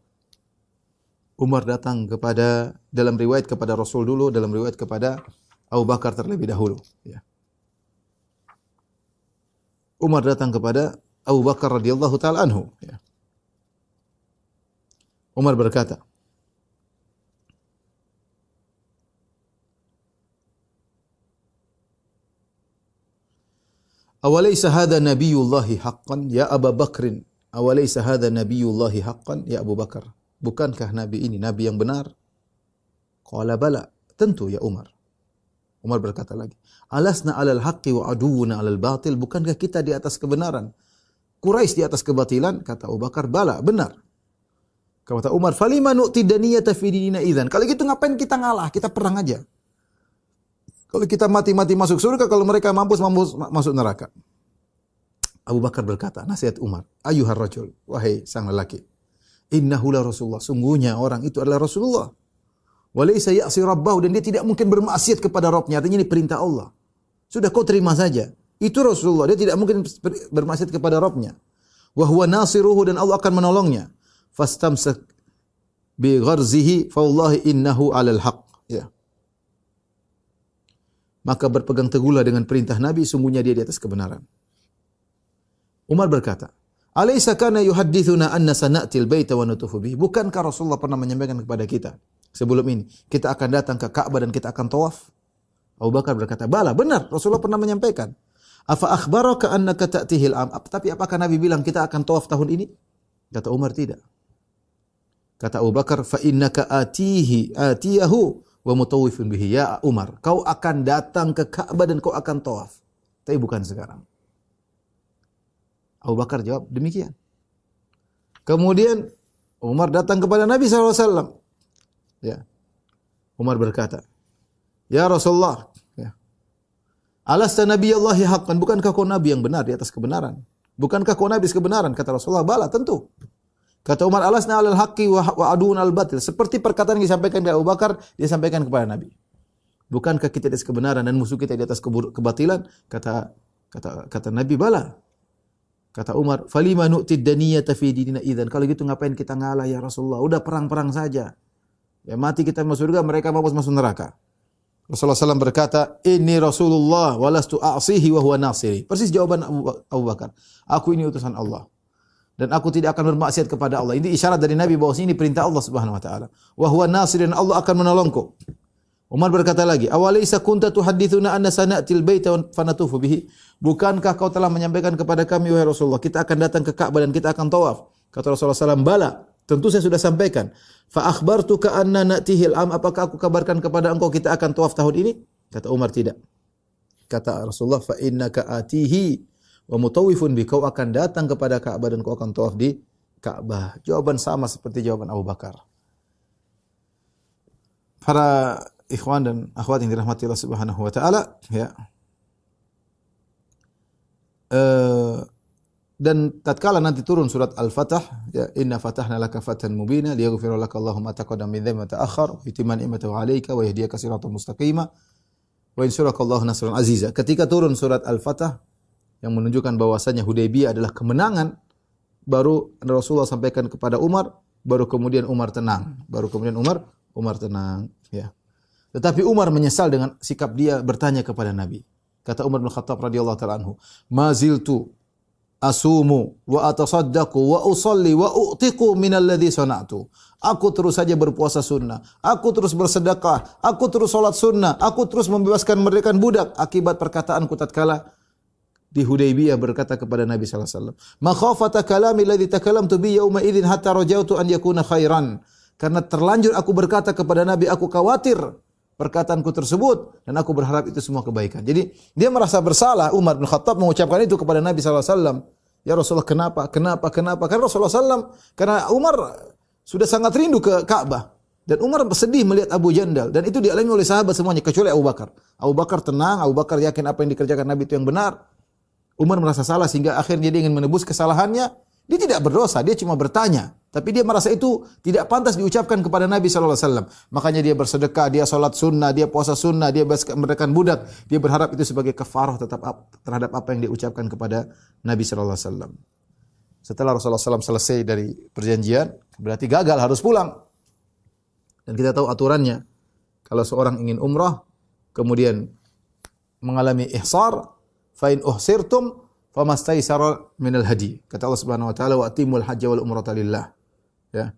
Umar datang dalam riwayat kepada Rasul dulu, dalam riwayat kepada Abu Bakar terlebih dahulu. Ya. Umar datang kepada Abu Bakar radhiyallahu ta'ala anhu. Ya. Umar berkata, awalaysa hadha nabiyullahi haqqan ya Abu Bakrin? Awalaysa hadha nabiyullahi haqqan ya Abu Bakar? Bukankah Nabi ini Nabi yang benar? Qala bala, tentu ya Umar. Umar berkata lagi, alasna alal haqqi wa aduwuna alal batil? Bukankah kita di atas kebenaran? Quraisy di atas kebatilan? Kata Abu Bakar, bala, benar. Kata Umar, falima nu'ti daniyata fi dinina idzan? Kalau gitu ngapain kita ngalah? Kita perang aja. Kalau kita mati-mati masuk surga, kalau mereka mampus masuk neraka. Abu Bakar berkata, nasihat Umar, ayyuhar rajul, wahai sang lelaki, innahu la Rasulullah, sungguhnya orang itu adalah Rasulullah. Walaysa ya'si rabbahu, dan dia tidak mungkin bermaksiat kepada Rabbnya. Artinya ini perintah Allah. Sudah kau terima saja. Itu Rasulullah, dia tidak mungkin bermaksiat kepada Rabbnya. Wa huwa nasiruhu, dan Allah akan menolongnya. Fastamsak bi gharzihi fa wallahi innahu 'alal haqq. Ya. Maka berpegang teguhlah dengan perintah Nabi, sungguhnya dia di atas kebenaran. Umar berkata, alaysa kana yuhaddithuna anna sana'til baita wa natufu bihi? Bukankah Rasulullah pernah menyampaikan kepada kita sebelum ini, kita akan datang ke Ka'bah dan kita akan tawaf? Abu Bakar berkata, bala, benar, Rasulullah pernah menyampaikan. Afa akhbaraka annaka ta'tihil am? Tapi apakah Nabi bilang kita akan tawaf tahun ini? Kata Umar, tidak. Kata Abu Bakar, fa innaka atiyahu wa mutawwifun bihi. Ya Umar, kau akan datang ke Ka'bah dan kau akan tawaf. Tapi bukan sekarang. Abu Bakar jawab demikian. Kemudian Umar datang kepada Nabi SAW. Ya. Umar berkata, ya Rasulullah, ya. Alasta nabiyallahi haqqan? Bukankah kau nabi yang benar di atas kebenaran? Bukankah kau nabi kebenaran? Kata Rasulullah, bala, tentu. Kata Umar, alasna alal haqqi wa aduun al batil. Seperti perkataan yang disampaikan oleh Abu Bakar, dia sampaikan kepada Nabi. Bukankah kita di atas kebenaran dan musuh kita di atas kebatilan? Kata Nabi, bala. Kata Umar, falima nu'tid daniyata fi dinina idzan. Kalau gitu ngapain kita ngalah ya Rasulullah? Udah perang-perang saja. Ya mati kita masuk surga, mereka masuk neraka. Rasulullah SAW berkata, ini Rasulullah walastu a'sihi wa huwa nasiri. Persis jawaban Abu Bakar. Aku ini utusan Allah. Dan aku tidak akan bermaksiat kepada Allah. Ini isyarat dari Nabi bahwa ini perintah Allah Subhanahu wa taala. Wa huwa nasir, dan Allah akan menolongku. Umar berkata lagi, awalaysa kunta tuhadditsuna anna sana'til baita fanatufu bihi? Bukankah kau telah menyampaikan kepada kami wahai Rasulullah, kita akan datang ke Ka'bah dan kita akan tawaf? Kata Rasulullah SAW, bala, tentu saya sudah sampaikan. Fa akhbartuka anna na'tihil am, apakah aku kabarkan kepada engkau kita akan tawaf tahun ini? Kata Umar, tidak. Kata Rasulullah, fa innaka atihi wa mutawifun bi, kau akan datang kepada Ka'bah dan kau akan tawaf di Ka'bah. Jawaban sama seperti jawaban Abu Bakar. Para ikhwan dan akhwat yang dirahmati Allah Subhanahu wa taala, ya. Dan tatkala nanti turun surat Al-Fatah, ya, inna fatahna laka fathan mubina liyaghfira laka Allahu ma taqaddama min dhanbika wa ta'akhkhar wa yutimma ni'matahu 'alaika wa yahdiyaka siratan mustaqima wa yansuraka Allahu nasran aziza. Ketika turun surat Al-Fatah yang menunjukkan bahwasanya Hudaybiyah adalah kemenangan, baru Rasulullah sampaikan kepada Umar, baru kemudian Umar tenang. Umar tenang, ya. Tetapi Umar menyesal dengan sikap dia bertanya kepada Nabi. Kata Umar bin Khattab radhiyallahu ta'ala anhu, "Ma ziltu asumu wa atasaddaqu wa usalli wa u'tiqu min alladhi sana'tu." Aku terus saja berpuasa sunnah, aku terus bersedekah, aku terus salat sunnah, aku terus membebaskan merdekakan budak akibat perkataanku tatkala di Hudaybiyah berkata kepada Nabi sallallahu alaihi wasallam, "Makhafata kalami alladhi takallamtu bi yauma idzin hatta rajautu an yakuna khairan." Karena terlanjur aku berkata kepada Nabi, aku khawatir perkataanku tersebut dan aku berharap itu semua kebaikan. Jadi dia merasa bersalah, Umar bin Khattab mengucapkan itu kepada Nabi sallallahu alaihi wasallam. Ya Rasulullah, kenapa? Karena Rasulullah sallallahu, karena Umar sudah sangat rindu ke Ka'bah dan Umar sedih melihat Abu Jandal, dan itu dialami oleh sahabat semuanya kecuali Abu Bakar. Abu Bakar tenang, Abu Bakar yakin apa yang dikerjakan Nabi itu yang benar. Umar merasa salah sehingga akhirnya dia ingin menebus kesalahannya. Dia tidak berdosa, dia cuma bertanya. Tapi dia merasa itu tidak pantas diucapkan kepada Nabi sallallahu alaihi wasallam. Makanya dia bersedekah, dia salat sunnah, dia puasa sunnah, dia merdekakan budak. Dia berharap itu sebagai kafarah terhadap apa yang dia ucapkan kepada Nabi sallallahu alaihi wasallam. Setelah Rasulullah SAW selesai dari perjanjian, berarti gagal, harus pulang. Dan kita tahu aturannya. Kalau seorang ingin umrah, kemudian mengalami ihsar, fa in uhsirtum famastaysara minal hadi. Kata Allah Subhanahu wa taala, wa atimul hajja wal umrata lillah. Ya.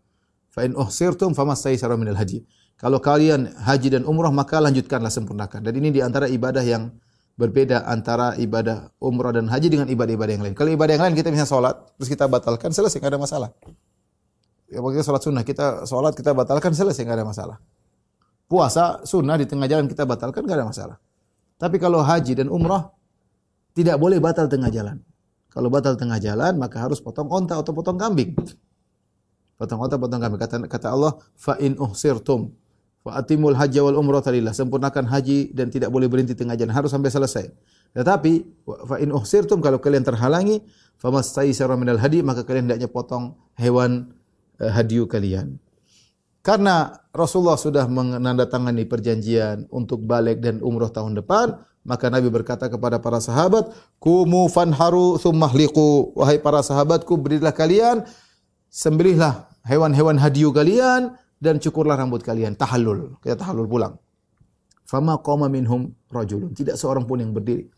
Fa in uhsirtum famastaysara minal hadi. Kalau kalian haji dan umrah maka lanjutkanlah, sempurnakan. Dan ini di antara ibadah yang berbeda antara ibadah umrah dan haji dengan ibadah-ibadah yang lain. Kalau ibadah yang lain kita bisa salat, terus kita batalkan, selesai, enggak ada masalah. Ya bagi salat sunnah, kita salat kita batalkan, selesai, enggak ada masalah. Puasa sunnah di tengah jalan kita batalkan, enggak ada masalah. Tapi kalau haji dan umrah tidak boleh batal tengah jalan. Kalau batal tengah jalan, maka harus potong onta atau potong kambing. Potong onta, potong kambing. Kata Allah, fa in uhsirtum fa atimul hajja wal umrata lillah. Sempurnakan haji dan tidak boleh berhenti tengah jalan, harus sampai selesai. Tetapi fa in uhsirtum, kalau kalian terhalangi, famastaysara minal hadi, maka kalian hendaknya potong hewan hadiu kalian. Karena Rasulullah sudah menandatangani perjanjian untuk balik dan umrah tahun depan, maka Nabi berkata kepada para sahabat, "Kumu fanharu tsumma hliqu." Wahai para sahabatku, berdirilah kalian, sembelihlah hewan-hewan hadiu kalian dan cukurlah rambut kalian. Tahallul. Kita tahallul pulang. Fama qama minhum rajulun. Tidak seorang pun yang berdiri.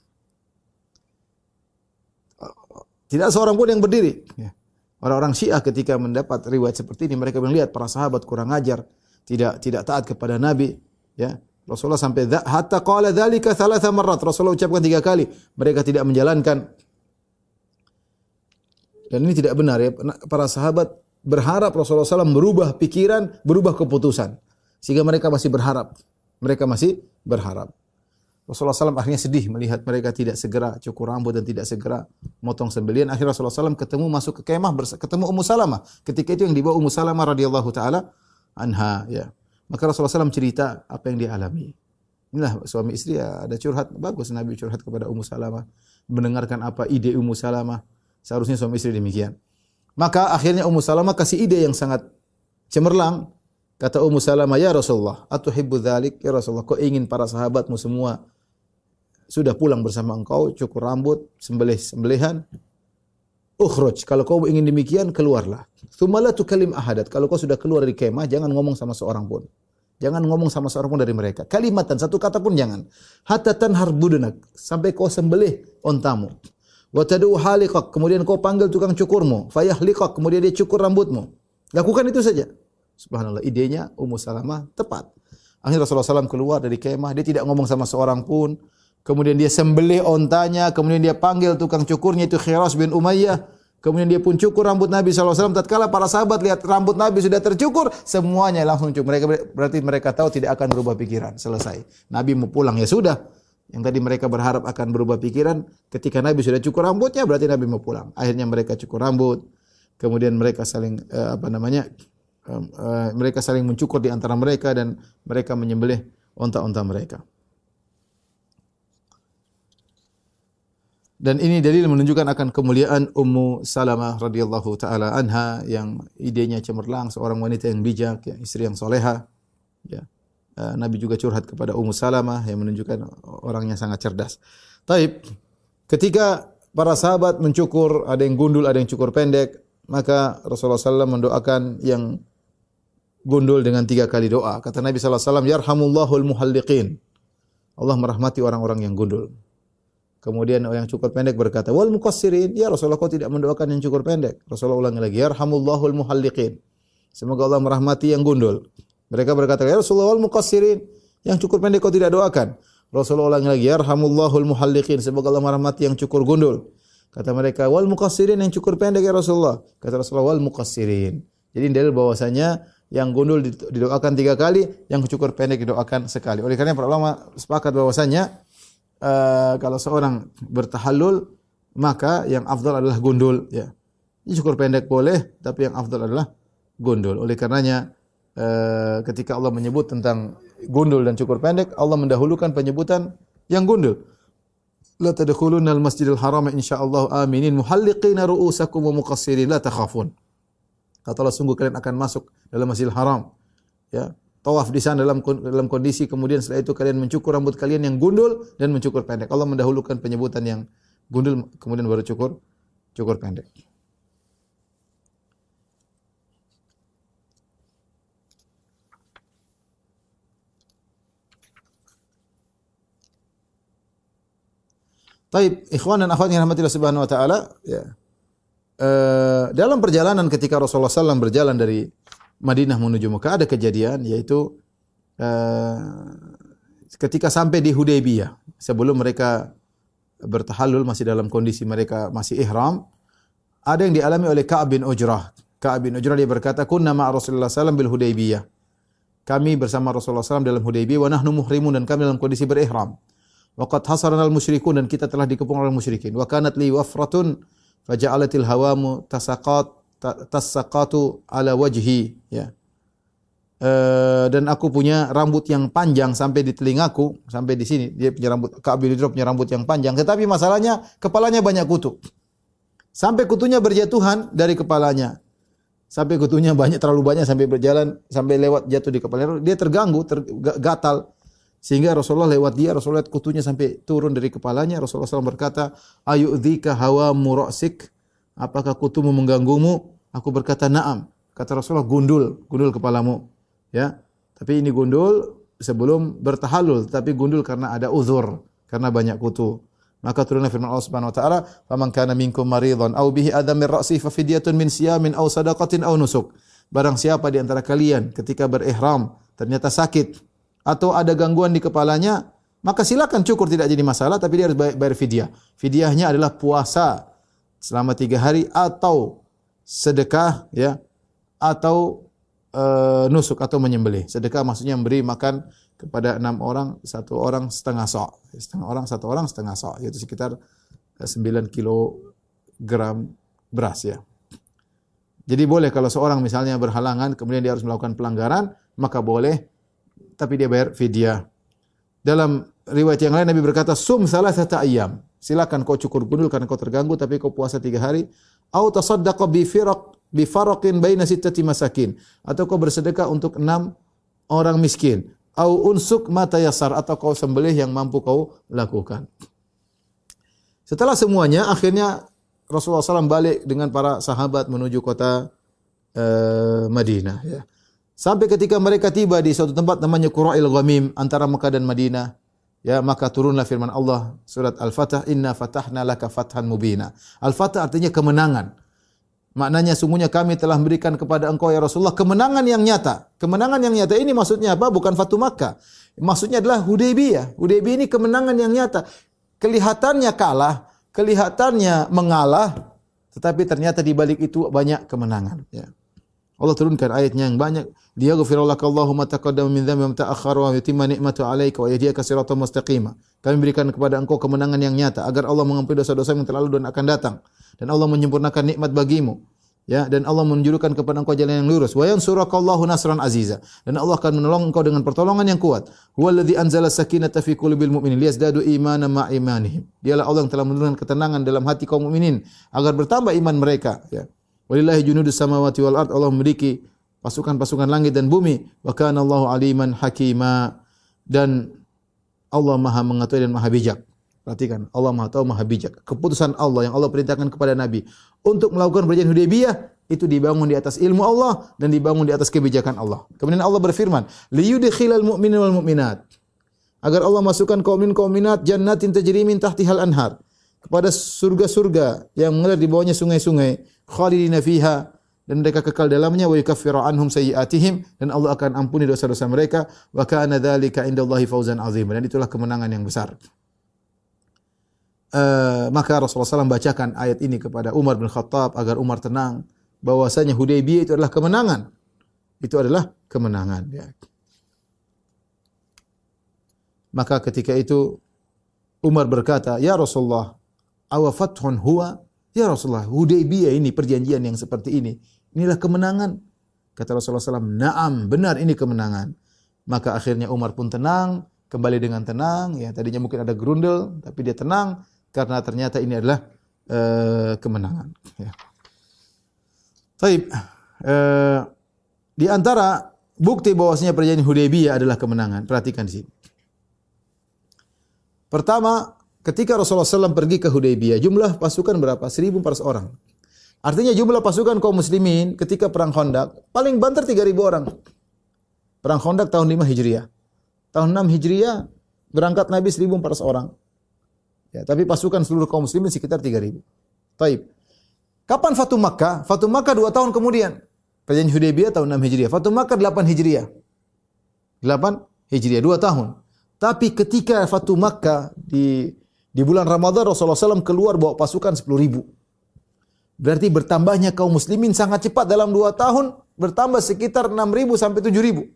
Tidak seorang pun yang berdiri. Ya. Orang-orang Syiah ketika mendapat riwayat seperti ini, mereka melihat para sahabat kurang ajar, tidak taat kepada Nabi, ya. Rasulullah sampai hatta qala dzalika thalatha marrat. Rasulullah ucapkan 3 kali, mereka tidak menjalankan. Dan ini tidak benar, ya. Para sahabat berharap Rasulullah SAW berubah pikiran, berubah keputusan. Sehingga mereka masih berharap. Rasulullah SAW akhirnya sedih melihat mereka tidak segera cukur rambut dan tidak segera motong sembelihan. Akhirnya Rasulullah SAW masuk ke kemah, ketemu Ummu Salamah. Ketika itu yang dibawa Ummu Salamah radhiyallahu taala anha, ya. Maka Rasulullah SAW cerita apa yang dia alami. Inilah suami istri, ya, ada curhat. Bagus Nabi curhat kepada Ummu Salamah, mendengarkan apa ide Ummu Salamah, Seharusnya suami istri demikian. Maka akhirnya Ummu Salamah kasih ide yang sangat cemerlang. Kata Ummu Salamah, "Ya Rasulullah, atuhibbu dzalik?" Ya Rasulullah, kau ingin para sahabatmu semua sudah pulang bersama engkau, cukur rambut, sembelihan? Ukhruj, kalau kau ingin demikian, keluarlah. Tsumma la tukallim ahadat. Kalau kau sudah keluar dari kemah, jangan ngomong sama seorang pun. Jangan ngomong sama seorang pun dari mereka. Kalimatan, satu kata pun jangan. Hatta tanhar budunak, sampai kau sembelih ontamu. Wa tad'u haliqak, kemudian kau panggil tukang cukurmu. Fayahliqak, kemudian dia cukur rambutmu. Lakukan itu saja. Subhanallah, idenya Ummu Salamah tepat. Akhirnya Rasulullah SAW keluar dari kemah, dia tidak ngomong sama seorang pun. Kemudian dia sembelih ontanya, kemudian dia panggil tukang cukurnya itu Khiras bin Umayyah. Kemudian dia pun cukur rambut Nabi SAW. Tatkala para sahabat lihat rambut Nabi sudah tercukur, semuanya langsung cukur. Berarti mereka tahu tidak akan berubah pikiran. Selesai. Nabi mau pulang, ya sudah. Yang tadi mereka berharap akan berubah pikiran, ketika Nabi sudah cukur rambutnya, berarti Nabi mau pulang. Akhirnya mereka cukur rambut, kemudian mereka saling mereka saling mencukur di antara mereka dan mereka menyembelih onta-onta mereka. Dan ini dalil menunjukkan akan kemuliaan Ummu Salamah radhiyallahu taala anha yang idenya cemerlang, seorang wanita yang bijak, ya, istri yang soleha. Ya. Nabi juga curhat kepada Ummu Salamah yang menunjukkan orangnya sangat cerdas. Taib, ketika para sahabat mencukur, ada yang gundul, ada yang cukur pendek, maka Rasulullah SAW mendoakan yang gundul dengan 3 kali doa. Kata Nabi SAW, "Yarhamullahul muhalliqin." Allah merahmati orang-orang yang gundul. Kemudian yang cukur pendek berkata, "Wal muqassirin." Ya Rasulullah, kau tidak mendoakan yang cukur pendek. Rasulullah ulangi lagi, "Yarhamullahul muhalliqin." Semoga Allah merahmati yang gundul. Mereka berkata, "Ya Rasulullah, wal muqassirin." Yang cukur pendek kau tidak doakan. Rasulullah ulangi lagi, "Yarhamullahul muhalliqin." Semoga Allah merahmati yang cukur gundul. Kata mereka, "Wal muqassirin," yang cukur pendek ya Rasulullah. Kata Rasulullah, "Wal muqassirin." Jadi dalil bahwasanya yang gundul didoakan 3 kali, yang cukur pendek didoakan sekali. Oleh karena para ulama sepakat bahwasanya kalau seorang bertahallul, maka yang afdal adalah gundul, ya. Cukur pendek boleh, tapi yang afdal adalah gundul. Oleh karenanya ketika Allah menyebut tentang gundul dan cukur pendek, Allah mendahulukan penyebutan yang gundul. La tadkhulunal masjidil haram insyaallah aminin muhalliqina ru'usakum wa muqassirin la takhafun. Kata Allah, sungguh kalian akan masuk dalam Masjidil Haram, ya. Tawaf di sana dalam kondisi, kemudian setelah itu kalian mencukur rambut kalian yang gundul dan mencukur pendek. Allah mendahulukan penyebutan yang gundul kemudian baru cukur pendek. Baik, ikhwan dan akhwat yang rahmatillah subhanahu wa ta'ala, ya. Dalam perjalanan ketika Rasulullah SAW berjalan dari Madinah menuju Mekah, ada kejadian, yaitu ketika sampai di Hudaybiyah, sebelum mereka bertahallul, masih dalam kondisi mereka masih ihram, ada yang dialami oleh Ka'ab bin Ujrah. Ka'ab bin Ujrah dia berkata, "Kunna ma'a Rasulullah SAW bil Hudaybiyah." Kami bersama Rasulullah SAW dalam Hudaybiyah, wa nahnu muhrimun, dan kami dalam kondisi berihram. Wa qad hasaranal musyrikun, dan kita telah dikepung oleh musyrikin. Wa kanat li wafratun faja'alatil hawamu tasaqatu ala wajhi, ya. Dan aku punya rambut yang panjang sampai di telingaku, sampai di sini. Dia punya rambut, Ka'ab bin Ujrah punya rambut yang panjang, tetapi masalahnya kepalanya banyak kutu. Sampai kutunya berjatuhan dari kepalanya. Sampai kutunya terlalu banyak, sampai berjalan, sampai lewat jatuh di kepalanya. Dia terganggu, gatal. Sehingga Rasulullah lewat dia, Rasulullah lihat kutunya sampai turun dari kepalanya. Rasulullah SAW berkata, "Ayu'dzika hawamu ra'sik?" Apakah kutumu mengganggumu? Aku berkata, "Na'am." Kata Rasulullah, gundul kepalamu. Ya. Tapi ini gundul sebelum bertahallul, tapi gundul karena ada uzur, karena banyak kutu. Maka turunlah firman Allah Subhanahu wa taala, "Faman kana minkum maridhan aw bihi adam min ra'si fa fidyatun min siyamin aw sadaqatin aw nusuk." Barang siapa di antara kalian ketika berihram ternyata sakit atau ada gangguan di kepalanya, maka silakan cukur, tidak jadi masalah, tapi dia harus bayar fidyah. Fidyahnya adalah puasa selama 3 hari atau sedekah, ya, atau nusuk atau menyembelih. Sedekah maksudnya memberi makan kepada 6 orang, 1 orang setengah sa'. Setengah orang, 1 orang setengah sa', yaitu sekitar 9 kilogram beras, ya. Jadi boleh kalau seorang misalnya berhalangan kemudian dia harus melakukan pelanggaran, maka boleh, tapi dia bayar fidyah. Dalam riwayat yang lain Nabi berkata, "Sum salasata ayyam." silakan kau cukur gundul karena kau terganggu, tapi kau puasa 3 hari. Au tasaddaqa bi faraqin baina sittati masakin, atau kau bersedekah untuk 6 orang miskin. Au unsuk ma tayassar, atau kau sembelih yang mampu kau lakukan. Setelah semuanya, akhirnya Rasulullah SAW balik dengan para sahabat menuju kota Madinah. Ya. Sampai ketika mereka tiba di suatu tempat namanya Qura'il Ghamim antara Mekah dan Madinah, ya, maka turunlah firman Allah surat Al-Fatah, inna fatahna laka fathan mubina. Al-Fatah artinya kemenangan. Maknanya sungguhnya kami telah memberikan kepada engkau ya Rasulullah kemenangan yang nyata. Kemenangan yang nyata ini maksudnya apa? Bukan Fatu Makkah. Maksudnya adalah Hudaybiyah. Hudaybiyah ini kemenangan yang nyata. Kelihatannya kalah, kelihatannya mengalah, tetapi ternyata di balik itu banyak kemenangan, ya. Allah turunkan ayatnya yang banyak. Liyaghfira laka Allahu ma taqaddama min dhanbi wa ma ta'akhkhara wa yutimma ni'matahu 'alaika wa yahdiyaka siratan mustaqima. Kami berikan kepada engkau kemenangan yang nyata agar Allah mengampuni dosa-dosa yang telah lalu dan akan datang, dan Allah menyempurnakan nikmat bagimu, ya, dan Allah menunjukkan kepada engkau jalan yang lurus. Wa yansurakallahu nasran aziza, dan Allah akan menolong engkau dengan pertolongan yang kuat. Huwallazi anzala sakinata fi qulubil mu'minin liyazdadu imanan ma imanihim. Dialah Allah yang telah menurunkan ketenangan dalam hati kaum mukminin agar bertambah iman mereka, ya. Walillahi junudus samawati wal ard, Allah memiliki pasukan-pasukan langit dan bumi. Wa kana Allahu aliman hakima, dan Allah Maha mengetahui dan Maha bijak. Perhatikan, Allah Maha tahu, Maha bijak. Keputusan Allah yang Allah perintahkan kepada Nabi untuk melakukan perjanjian Hudaybiyah itu dibangun di atas ilmu Allah dan dibangun di atas kebijakan Allah. Kemudian Allah berfirman, liyudkhilal mu'minina wal mu'minat, agar Allah masukkan kaum mukminat jannatin tajri min tahtihal anhar, kepada surga-surga yang mengalir di bawahnya sungai-sungai, khalidina fiha, dan mereka kekal dalamnya, wa yukaffiru anhum sayyi'atihim, dan Allah akan ampuni dosa-dosa mereka, wa kana dzalika indallahi fawzan 'azima, dan itulah kemenangan yang besar. Maka Rasulullah SAW bacakan ayat ini kepada Umar bin Khattab agar Umar tenang bahwasanya Hudaybiyah itu adalah kemenangan. Itu adalah kemenangan, ya. Maka ketika itu Umar berkata, "Ya Rasulullah, awa fathun huwa?" Ya Rasulullah, Hudaybiyah ini perjanjian yang seperti ini, inilah kemenangan. Kata Rasulullah SAW, "Na'am, benar ini kemenangan." Maka akhirnya Umar pun tenang, kembali dengan tenang, ya, tadinya mungkin ada gerundel, tapi dia tenang karena ternyata ini adalah kemenangan, ya. Baik, di antara bukti bahwasanya perjanjian Hudaybiyah adalah kemenangan, perhatikan di sini. Pertama, ketika Rasulullah SAW pergi ke Hudaybiyah, jumlah pasukan berapa? 1.400 orang. Artinya jumlah pasukan kaum muslimin ketika perang Khandaq paling banter 3.000 orang. Perang Khandaq tahun 5 Hijriah. Tahun 6 Hijriah berangkat Nabi 1.400 orang. Ya, tapi pasukan seluruh kaum muslimin sekitar 3.000. Taib. Kapan Fatu Makkah? Fatu Makkah 2 tahun kemudian. Perjanjian Hudaybiyah tahun 6 Hijriah. Fatu Makkah 8 Hijriah. 8 Hijriah, 2 tahun. Tapi ketika Fatu Makkah di bulan Ramadan, Rasulullah SAW keluar bawa pasukan 10.000. Berarti bertambahnya kaum muslimin sangat cepat, dalam 2 tahun bertambah sekitar 6.000 sampai 7.000.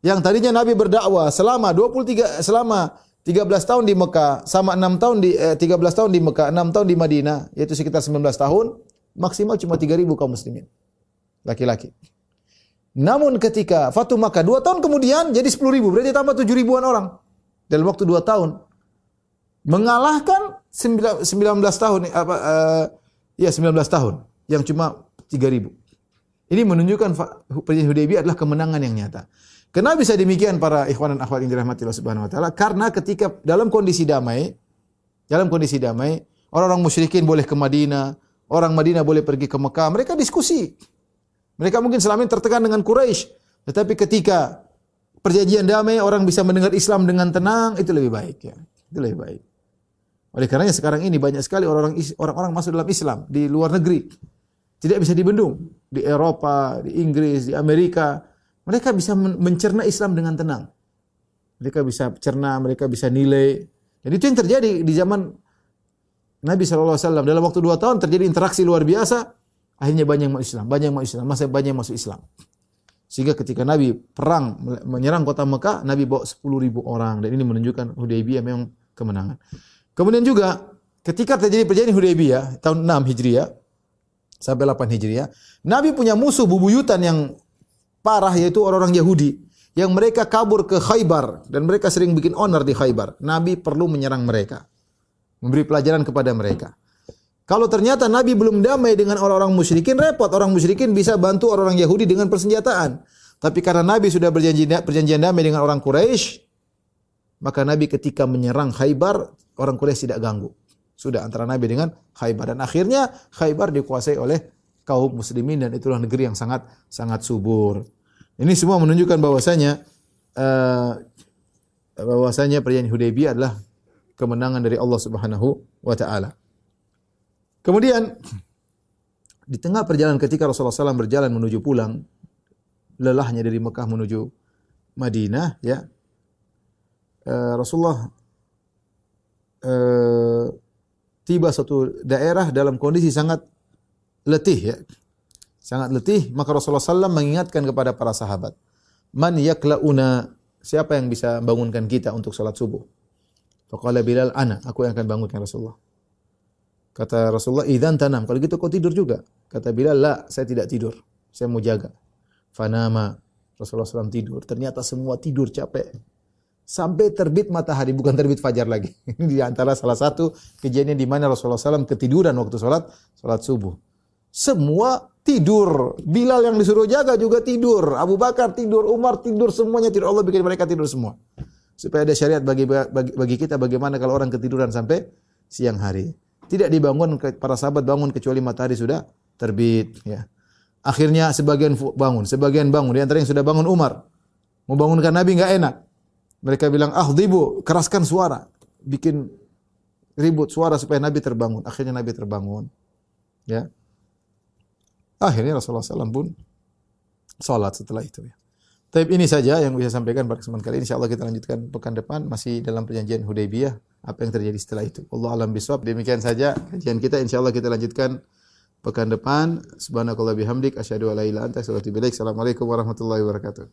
Yang tadinya Nabi berdakwah selama 13 tahun di Mekah, sama 6 tahun 13 tahun di Mekah, 6 tahun di Madinah, yaitu sekitar 19 tahun, maksimal cuma 3.000 kaum muslimin. Laki-laki. Namun ketika Fatu Makkah 2 tahun kemudian jadi 10.000, berarti tambah 7.000-an orang dalam waktu 2 tahun. Mengalahkan 19 tahun 19 tahun yang cuma 3.000. Ini menunjukkan perjanjian Hudaybiyah adalah kemenangan yang nyata. Kenapa bisa demikian para ikhwan dan akhwat yang dirahmati Allah Subhanahu wa taala? Karena ketika dalam kondisi damai, orang-orang musyrikin boleh ke Madinah, orang Madinah boleh pergi ke Mekah, mereka diskusi. Mereka mungkin selama ini tertekan dengan Quraisy, tetapi ketika perjanjian damai, orang bisa mendengar Islam dengan tenang, itu lebih baik, ya. Itu lebih baik. Oleh karenanya sekarang ini banyak sekali orang-orang masuk dalam Islam di luar negeri. Tidak bisa dibendung. Di Eropa, di Inggris, di Amerika, mereka bisa mencerna Islam dengan tenang. Mereka bisa cerna, mereka bisa nilai. Dan itu yang terjadi di zaman Nabi SAW. Dalam waktu 2 tahun terjadi interaksi luar biasa. Akhirnya banyak yang masuk Islam. Sehingga ketika Nabi perang menyerang kota Mekah, Nabi bawa 10.000 orang. Dan ini menunjukkan Hudaybiyah memang kemenangan. Kemudian juga ketika terjadi perjanjian Hudaybiyah tahun 6 Hijriah sampai 8 Hijriah, Nabi punya musuh bebuyutan yang parah, yaitu orang-orang Yahudi yang mereka kabur ke Khaybar dan mereka sering bikin onar di Khaybar. Nabi perlu menyerang mereka, memberi pelajaran kepada mereka. Kalau ternyata Nabi belum damai dengan orang-orang musyrikin, repot. Orang musyrikin bisa bantu orang-orang Yahudi dengan persenjataan. Tapi karena Nabi sudah perjanjian damai dengan orang Quraisy, maka Nabi ketika menyerang Khaybar, orang Quraisy tidak ganggu. Sudah antara Nabi dengan Khaybar. Dan akhirnya Khaybar dikuasai oleh kaum muslimin dan itulah negeri yang sangat sangat subur. Ini semua menunjukkan bahwasanya perjanjian Hudaybiyah adalah kemenangan dari Allah Subhanahu wa taala. Kemudian di tengah perjalanan ketika Rasulullah SAW berjalan menuju pulang, lelahnya dari Mekah menuju Madinah, ya, Rasulullah tiba suatu daerah dalam kondisi sangat letih, ya, sangat letih. Maka Rasulullah SAW mengingatkan kepada para sahabat, man yakla'una, siapa yang bisa bangunkan kita untuk salat subuh? Faqala Bilal, ana, aku yang akan bangunkan Rasulullah. Kata Rasulullah, idzan tanam, kalau gitu kau tidur juga. Kata Bilal, la, saya tidak tidur, saya mau jaga. Fanama, Rasulullah SAW tidur. Ternyata semua tidur capek. Sampai terbit matahari, bukan terbit fajar lagi. Ini di antara salah satu kejadian di mana Rasulullah SAW ketiduran waktu salat subuh. Semua tidur. Bilal yang disuruh jaga juga tidur. Abu Bakar tidur, Umar tidur, semuanya tidur. Allah bikin mereka tidur semua. Supaya ada syariat bagi kita bagaimana kalau orang ketiduran sampai siang hari. Tidak dibangun, para sahabat bangun kecuali matahari sudah terbit, ya. Akhirnya sebagian bangun. Di antara yang sudah bangun Umar. Mau bangunkan Nabi enggak enak. Mereka bilang, "Ahdhibu, keraskan suara." Bikin ribut suara supaya Nabi terbangun. Akhirnya Nabi terbangun. Ya. Akhirnya Rasulullah SAW pun salat setelah itu, ya. Tapi ini saja yang bisa sampaikan pada kesempatan kali ini. Insyaallah kita lanjutkan pekan depan masih dalam perjanjian Hudaybiyah. Apa yang terjadi setelah itu? Allah alam bisawab. Demikian saja kajian kita. Insyaallah kita lanjutkan pekan depan. Subhanakallah bihamdik asyhadu an la ilaha illa anta astaghfiruka wa atubu ilaik. Assalamualaikum warahmatullahi wabarakatuh.